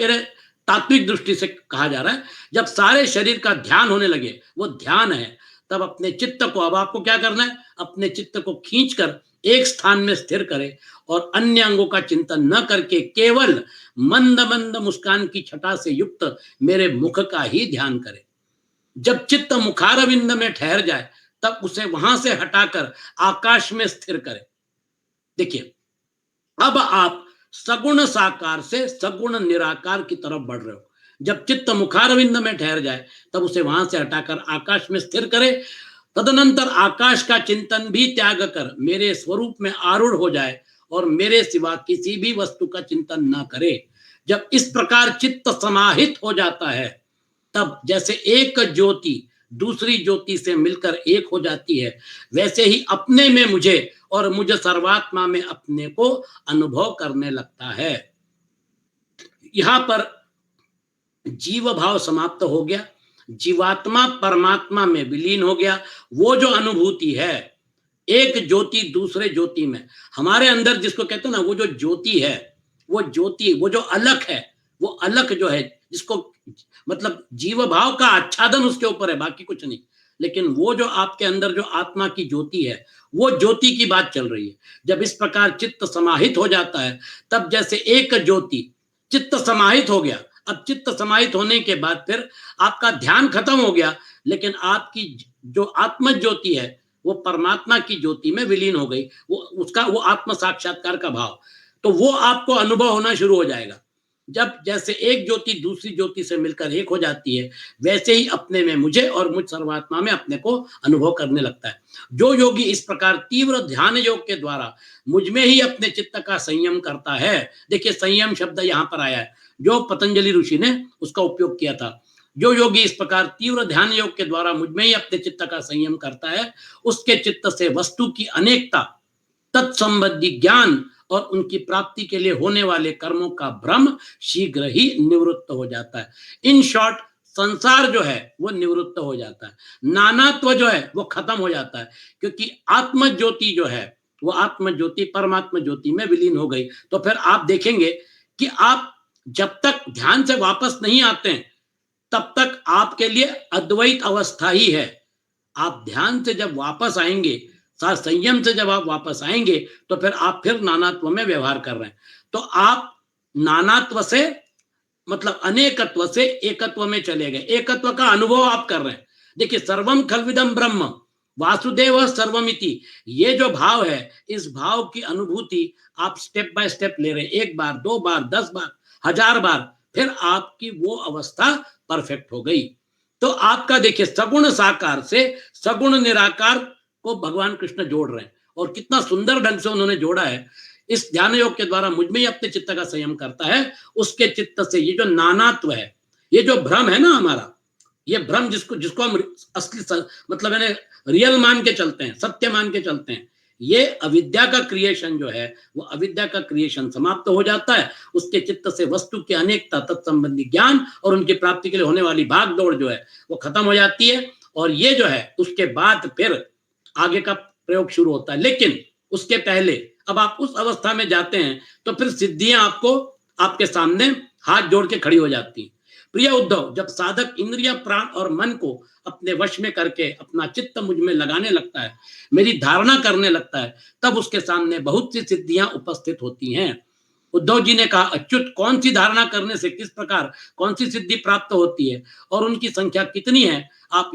तात्विक दृष्टि से कहा जा रहा है। जब सारे शरीर का ध्यान होने लगे, वो ध्यान है, तब अपने चित्त को, अब आपको क्या करना है, अपने चित्त को खींचकर एक स्थान में स्थिर करे और अन्य अंगों का चिंतन न करके केवल मंद मंद मुस्कान की छटा से युक्त मेरे मुख का ही ध्यान करे। जब चित्त मुखारविंद में ठहर जाए तब उसे वहां से हटाकर आकाश में स्थिर करे। देखिए, अब आप सगुण साकार से सगुण निराकार की तरफ बढ़ रहे हो। जब चित्त मुखारविंद में ठहर जाए तब उसे वहां से हटाकर आकाश में स्थिर करे। तदनंतर आकाश का चिंतन भी त्याग कर मेरे स्वरूप में आरूढ़ हो जाए और मेरे सिवा किसी भी वस्तु का चिंतन न करे। जब इस प्रकार चित्त समाहित हो जाता है, तब जैसे एक ज्योति दूसरी ज्योति से मिलकर एक हो जाती है, वैसे ही अपने में मुझे और मुझे सर्वात्मा में अपने को अनुभव करने लगता है। यहां पर जीव भाव समाप्त हो गया, जीवात्मा परमात्मा में विलीन हो गया। वो जो अनुभूति है एक ज्योति दूसरे ज्योति में, हमारे अंदर जिसको कहते हैं ना, वो जो ज्योति है, वो ज्योति, वो जो अलख है, वो अलख जो है जिसको मतलब जीव भाव का आच्छादन उसके ऊपर है, बाकी कुछ नहीं। लेकिन वो जो आपके अंदर जो आत्मा की ज्योति है, वो ज्योति की बात चल रही है। जब इस प्रकार चित्त समाहित हो जाता है, तब जैसे एक ज्योति चित्त समाहित हो गया। अब चित्त समाहित होने के बाद फिर आपका ध्यान खत्म हो गया, लेकिन आपकी जो आत्म ज्योति है वो परमात्मा की ज्योति में विलीन हो गई। वो आत्म साक्षात्कार का भाव, तो वो आपको अनुभव होना शुरू हो जाएगा। जब जैसे एक ज्योति दूसरी ज्योति से मिलकर एक हो जाती है, वैसे ही अपने में मुझे और मुझ सर्वात्मा में अपने को अनुभव करने लगता है। जो योगी इस प्रकार तीव्र ध्यान योग के द्वारा मुझ में ही अपने चित्त का संयम करता है, देखिए संयम शब्द यहाँ पर आया है, जो पतंजलि ऋषि ने उसका उपयोग किया था। जो योगी इस प्रकार तीव्र ध्यान योग के द्वारा मुझ में ही अपने चित्त का संयम करता है, उसके चित्त से वस्तु की अनेकता, तत्संबंधी ज्ञान और उनकी प्राप्ति के लिए होने वाले कर्मों का भ्रम शीघ्र ही निवृत्त हो जाता है। इन शॉर्ट, संसार जो है वो निवृत्त हो जाता है, नानात्व जो है वो खत्म हो जाता है, क्योंकि आत्म ज्योति जो है वो आत्म ज्योति परमात्मा ज्योति में विलीन हो गई। तो फिर आप देखेंगे कि आप जब तक ध्यान से वापस नहीं आते हैं, तब तक आपके लिए अद्वैत अवस्था ही है। आप ध्यान से जब वापस आएंगे, संयम से जब आप वापस आएंगे, तो फिर आप फिर नानात्व में व्यवहार कर रहे हैं। तो आप नानात्व से मतलब अनेकत्व से एकत्व में चले गए, एकत्व का अनुभव आप कर रहे हैं। देखिए, सर्वम खल्विदम ब्रह्म वासुदेव सर्वमिति, ये जो भाव है, इस भाव की अनुभूति आप स्टेप बाय स्टेप ले रहे हैं। एक बार, दो बार, 10 बार, 1000 बार, फिर आपकी वो अवस्था परफेक्ट हो गई। तो आपका देखिए, सगुण साकार से सगुण निराकार को भगवान कृष्ण जोड़ रहे हैं, और कितना सुंदर ढंग से उन्होंने जोड़ा है। इस ध्यान योग के द्वारा मुझ में ही अपने चित्त का संयम करता है, उसके चित्त से ये जो नानात्व है, ये जो भ्रम है ना हमारा, ये भ्रम जिसको हम असली मतलब है रियल मान के चलते हैं, सत्य मान के चलते हैं, ये अविद्या का क्रिएशन जो है, वो अविद्या का क्रिएशन समाप्त हो जाता है। उसके चित्त से वस्तु की अनेकता, तत्संबंधी ज्ञान और उनकी प्राप्ति के लिए होने वाली भाग दौड़ जो है वो खत्म हो जाती है। और ये जो है उसके बाद फिर आगे का प्रयोग शुरू होता है। लेकिन उसके पहले अब आप उस अवस्था में जाते हैं, तो फिर सिद्धियां आपको आपके सामने हाथ जोड़ के खड़ी हो जाती हैं। प्रिय उद्धव, जब साधक इंद्रिय, प्राण और मन को अपने वश में करके अपना चित्त मुझ में लगाने लगता है, मेरी धारणा करने लगता है, तब उसके सामने बहुत सी सिद्धियां उपस्थित होती हैं। उद्धव जी ने कहा, अच्युत, कौन सी धारणा करने से किस प्रकार कौन सी सिद्धि प्राप्त होती है और उनकी संख्या कितनी है? आप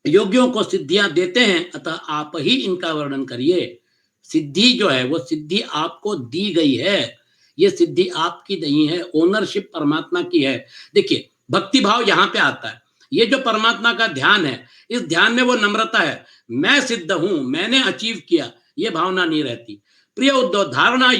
योगियों को सिद्धियां देते हैं, अतः आप ही इनका वर्णन करिए। सिद्धि जो है वो सिद्धि आपको दी गई है, ये सिद्धि आपकी नहीं है, ओनरशिप परमात्मा की है। देखिए, भक्ति भाव यहाँ पे आता है। ये जो परमात्मा का ध्यान है, इस ध्यान में वो नम्रता है, मैं सिद्ध हूं, मैंने अचीव किया, ये भावना नहीं रहती। प्रिय उद्धव, धारणा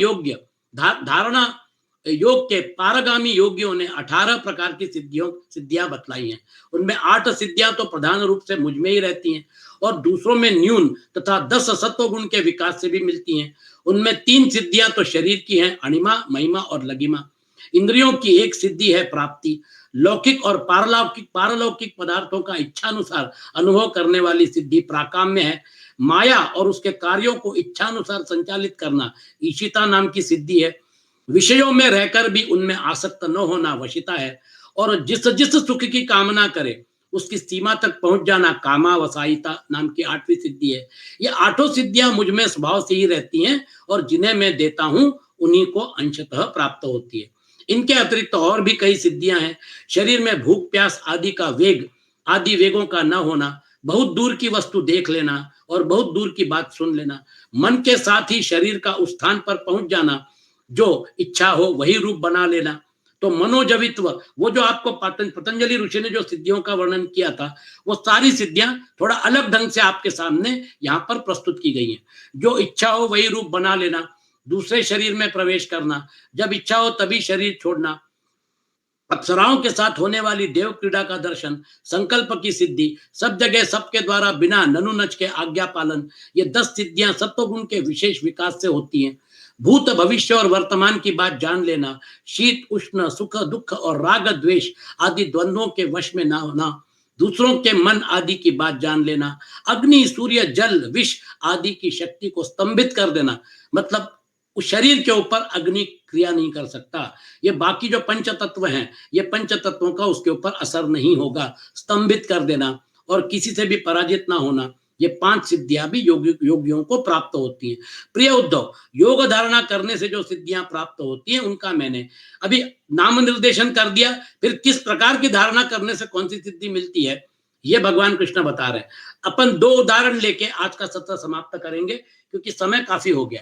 योग के पारगामी योगियों ने 18 प्रकार की सिद्धियां बतलाई हैं। उनमें 8 सिद्धियां तो प्रधान रूप से मुझ में ही रहती हैं, और दूसरों में न्यून तथा 10 सत्व गुण के विकास से भी मिलती हैं। उनमें 3 सिद्धियां तो शरीर की हैं, अणिमा, महिमा और लघिमा। इंद्रियों की एक सिद्धि है प्राप्ति। लौकिक और पारलौकिक पदार्थों का इच्छानुसार अनुभव करने वाली सिद्धि प्राकाम्य है। माया और उसके कार्यों को इच्छानुसार संचालित करना ईशिता नाम की सिद्धि है। विषयों में रहकर भी उनमें आसक्त न होना वशिता है। और जिस सुख की कामना करे उसकी सीमा तक पहुंच जाना कामावसायिता नाम की 8वीं सिद्धि है। ये 8 सिद्धियां मुझ में स्वभाव से ही रहती हैं, और जिन्हें मैं देता हूं उन्हीं को अंशतः प्राप्त होती है। इनके अतिरिक्त और भी कई सिद्धियां हैं। शरीर में भूख प्यास आदि वेगों का न होना, बहुत दूर की वस्तु देख लेना और बहुत दूर की बात सुन लेना, मन के साथ ही शरीर का उस स्थान पर पहुंच जाना जो इच्छा हो वही रूप बना लेना। तो मनोजवित्व, वो जो आपको पतंजलि ऋषि ने जो सिद्धियों का वर्णन किया था, वो सारी सिद्धियां थोड़ा अलग ढंग से आपके सामने यहाँ पर प्रस्तुत की गई हैं। जो इच्छा हो वही रूप बना लेना, दूसरे शरीर में प्रवेश करना, जब इच्छा हो तभी शरीर छोड़ना, अप्सराओं के साथ होने वाली देव क्रीड़ा का दर्शन, संकल्प की सिद्धि, सब जगह सबके द्वारा बिना ननुनच के आज्ञा पालन, ये 10 सिद्धियां सत्वगुण के विशेष विकास से होती हैं। भूत भविष्य और वर्तमान की बात जान लेना, शीत उष्ण सुख दुख और राग द्वेष आदि द्वंद्वों के वश में ना होना, दूसरों के मन आदि की बात जान लेना, अग्नि सूर्य जल विष आदि की शक्ति को स्तंभित कर देना, मतलब उस शरीर के ऊपर अग्नि क्रिया नहीं कर सकता। ये बाकी जो पंच तत्व हैं, ये पंच तत्वों का उसके ऊपर असर नहीं होगा। स्तंभित कर देना और किसी से भी पराजित ना होना, ये 5 सिद्धियां भी योगियों को प्राप्त होती हैं। प्रिय उद्धव, योग धारणा करने से जो सिद्धियां प्राप्त होती हैं उनका मैंने अभी नाम निर्देशन कर दिया। फिर किस प्रकार की धारणा करने से कौन सी सिद्धि मिलती है, ये भगवान कृष्ण बता रहे हैं। अपन 2 उदाहरण लेके आज का सत्र समाप्त करेंगे क्योंकि समय काफी हो गया।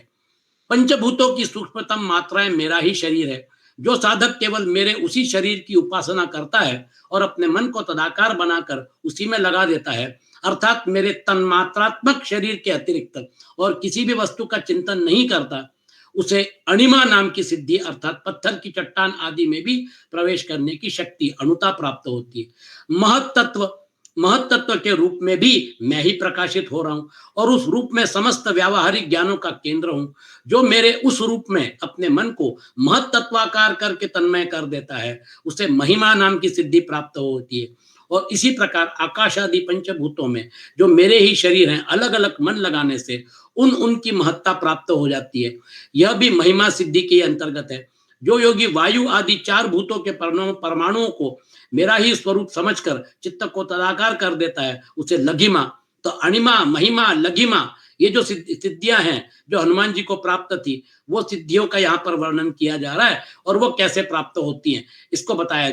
पंचभूतों की सूक्ष्मतम मात्राएं मेरा ही शरीर है। जो साधक केवल मेरे उसी शरीर की उपासना करता है और अपने मन को तदाकार बनाकर उसी में लगा देता है, अर्थात मेरे तन्मात्रात्मक शरीर के अतिरिक्त और किसी भी वस्तु का चिंतन नहीं करता, उसे अणिमा नाम की सिद्धि अर्थात पत्थर की चट्टान आदि में भी प्रवेश करने की शक्ति, अणुता प्राप्त होती है। महत्तत्व के रूप में भी मैं ही प्रकाशित हो रहा हूं और उस रूप में समस्त व्यावहारिक ज्ञानों का केंद्र हूं। जो मेरे उस रूप में अपने मन को महत्तत्वाकार करके तन्मय कर देता है, उसे महिमा नाम की सिद्धि प्राप्त होती है। और इसी प्रकार आकाश आदि पंचभूतों में जो मेरे ही शरीर हैं, अलग अलग मन लगाने से उनकी महत्ता प्राप्त हो जाती है। यह भी महिमा सिद्धि के अंतर्गत है। जो योगी वायु आदि 4 भूतों के परमाणुओं को मेरा ही स्वरूप समझकर चित्त को तदाकार कर देता है, उसे लघिमा। तो अणिमा, महिमा, लघिमा, ये जो सिद्धियां हैं जो हनुमान जी को प्राप्त थी, वो सिद्धियों का यहाँ पर वर्णन किया जा रहा है और वो कैसे प्राप्त होती हैं इसको बताया।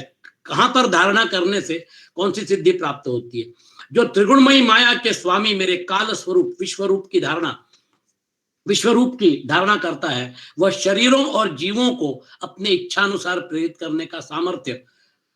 कहां पर धारणा करने से कौन सी सिद्धि प्राप्त होती है। जो त्रिगुणमयी माया के स्वामी मेरे काल स्वरूप विश्वरूप की धारणा करता है, वह शरीरों और जीवों को अपने इच्छानुसार प्रेरित करने का सामर्थ्य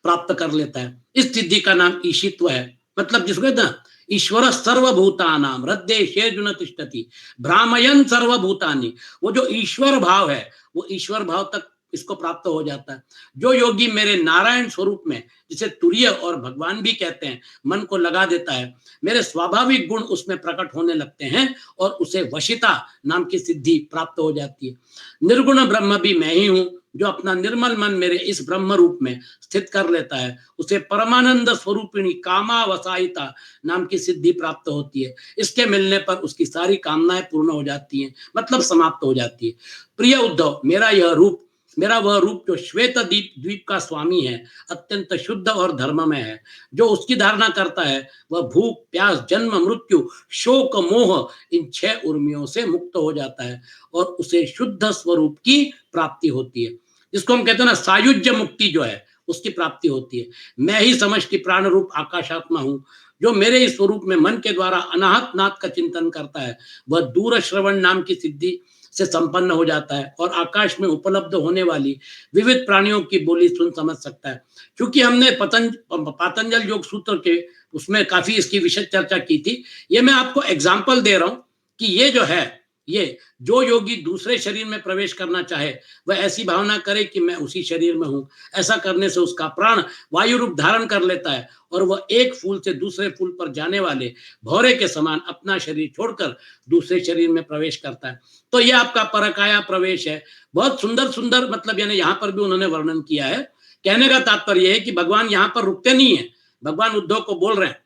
प्राप्त कर लेता है। इस सिद्धि का नाम ईशित्व है। मतलब जिसको कहते हैं ईश्वर सर्वभूतानाम हृदय शेर्जुन तिष्ठति भ्रामयन सर्वभूतानि, वो जो ईश्वर भाव है वो ईश्वर भाव तक इसको प्राप्त हो जाता है। जो योगी मेरे नारायण स्वरूप में, जिसे तुरीय और भगवान भी कहते हैं, मन को लगा देता है, मेरे स्वाभाविक गुण उसमें प्रकट होने लगते हैं और उसे वशिता नाम की सिद्धि प्राप्त हो जाती है। निर्गुण ब्रह्म भी मैं ही हूं। जो अपना निर्मल मन मेरे इस ब्रह्म रूप में स्थित कर लेता है, उसे परमानंद स्वरूपिणी कामावसायिता नाम की सिद्धि प्राप्त होती है। इसके मिलने पर उसकी सारी कामनाएं पूर्ण हो जाती हैं, मतलब समाप्त हो जाती है। प्रिय उद्धव, मेरा वह रूप जो श्वेत द्वीप का स्वामी है, अत्यंत शुद्ध और धर्ममय है। जो उसकी धारणा करता है वह भूख, प्यास, जन्म, मृत्यु, शोक, मोह इन 6 उर्मियों से मुक्त हो जाता है और उसे शुद्ध स्वरूप की प्राप्ति होती है। जिसको हम कहते हैं ना सायुज्य मुक्ति, जो है उसकी प्राप्ति होती है। मैं ही समष्टि प्राण रूप आकाशात्मा हूं। जो मेरे इस स्वरूप में मन के द्वारा अनाहत नाथ का चिंतन करता है, वह दूर श्रवण नाम की सिद्धि से संपन्न हो जाता है और आकाश में उपलब्ध होने वाली विविध प्राणियों की बोली सुन समझ सकता है। क्योंकि हमने पातंजल योग सूत्र के उसमें काफी इसकी विशद चर्चा की थी। ये मैं आपको एग्जाम्पल दे रहा हूं कि ये जो है, ये जो योगी दूसरे शरीर में प्रवेश करना चाहे वह ऐसी भावना करे कि मैं उसी शरीर में हूं। ऐसा करने से उसका प्राण वायु रूप धारण कर लेता है और वह एक फूल से दूसरे फूल पर जाने वाले भौरे के समान अपना शरीर छोड़कर दूसरे शरीर में प्रवेश करता है। तो यह आपका परकाया प्रवेश है। बहुत सुंदर सुंदर, मतलब यानी यहाँ पर भी उन्होंने वर्णन किया है। कहने का तात्पर्य है कि भगवान यहाँ पर रुकते नहीं है। भगवान उद्धव को बोल रहे हैं,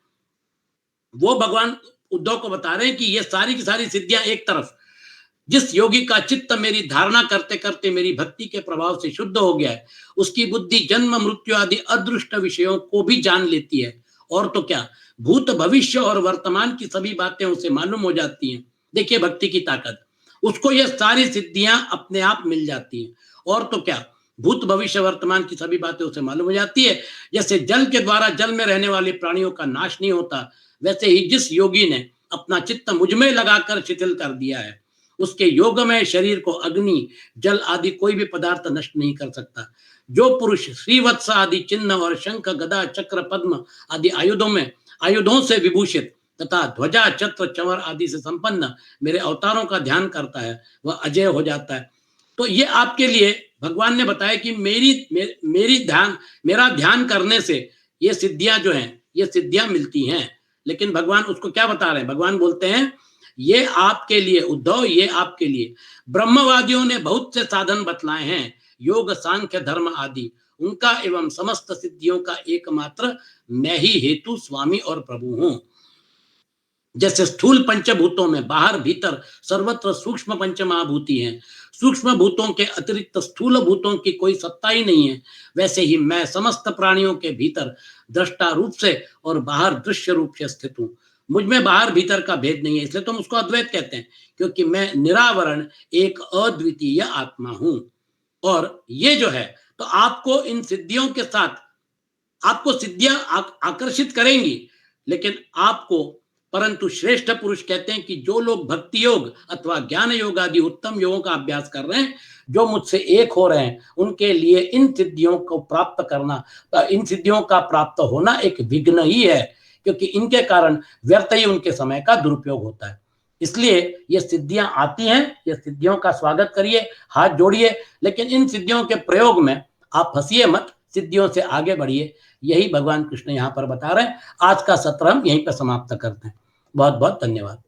वो भगवान उद्धव को बता रहे हैं कि ये सारी की सारी सिद्धियां एक तरफ, जिस योगी का चित्त मेरी धारणा करते करते मेरी भक्ति के प्रभाव से शुद्ध हो गया है, उसकी बुद्धि जन्म मृत्यु आदि अदृष्ट विषयों को भी जान लेती है। और तो क्या, भूत भविष्य और वर्तमान की सभी बातें उसे मालूम हो जाती हैं। देखिए भक्ति की ताकत, उसको ये सारी सिद्धियां अपने आप मिल जाती हैं। और तो क्या, भूत भविष्य वर्तमान की सभी बातें उसे मालूम हो जाती है। जैसे जल के द्वारा जल में रहने वाले प्राणियों का नाश नहीं होता, वैसे ही जिस योगी ने अपना चित्त मुझमें लगाकर शिथिल कर दिया है, उसके योगमय शरीर को अग्नि, जल आदि कोई भी पदार्थ नष्ट नहीं कर सकता। जो पुरुष श्रीवत्स आदि चिन्ह और शंख, गदा, चक्र, पद्म आदि आयुधों से विभूषित तथा ध्वजा, छत्र, चंवर आदि से संपन्न मेरे अवतारों का ध्यान करता है, वह अजय हो जाता है। तो ये आपके लिए भगवान ने बताया कि मेरा ध्यान करने से ये सिद्धियां जो हैं, ये सिद्धियां मिलती हैं। लेकिन भगवान उसको क्या बता रहे हैं? भगवान बोलते हैं ये आपके लिए उद्धव, ये आपके लिए। ब्रह्मवादियों ने बहुत से साधन बतलाए हैं, योग, सांख्य, धर्म आदि। उनका एवं समस्त सिद्धियों का एकमात्र मैं ही हेतु, स्वामी और प्रभु हूं। जैसे स्थूल पंचभूतों में बाहर भीतर सर्वत्र सूक्ष्म पंच महाभूति हैं, सूक्ष्म भूतों के अतिरिक्त स्थूल भूतों की कोई सत्ता ही नहीं है, वैसे ही मैं समस्त प्राणियों के भीतर दृष्टा रूप से और बाहर दृश्य रूप से स्थित हूँ। मुझ में बाहर भीतर का भेद नहीं है, इसलिए तो हम उसको अद्वैत कहते हैं, क्योंकि मैं निरावरण एक अद्वितीय आत्मा हूं। और ये जो है, तो आपको इन सिद्धियों के साथ आपको सिद्धियां आकर्षित करेंगी, लेकिन आपको, परंतु श्रेष्ठ पुरुष कहते हैं कि जो लोग भक्ति योग अथवा ज्ञान योग आदि उत्तम योगों का अभ्यास कर रहे हैं, जो मुझसे एक हो रहे हैं, उनके लिए इन सिद्धियों को प्राप्त करना, इन सिद्धियों का प्राप्त होना एक विघ्न ही है, क्योंकि इनके कारण व्यर्थ ही उनके समय का दुरुपयोग होता है। इसलिए ये सिद्धियां आती हैं, ये सिद्धियों का स्वागत करिए, हाथ जोड़िए, लेकिन इन सिद्धियों के प्रयोग में आप फंसिए मत, सिद्धियों से आगे बढ़िए। यही भगवान कृष्ण यहाँ पर बता रहे हैं। आज का सत्र हम यहीं पर समाप्त करते हैं। बहुत बहुत धन्यवाद।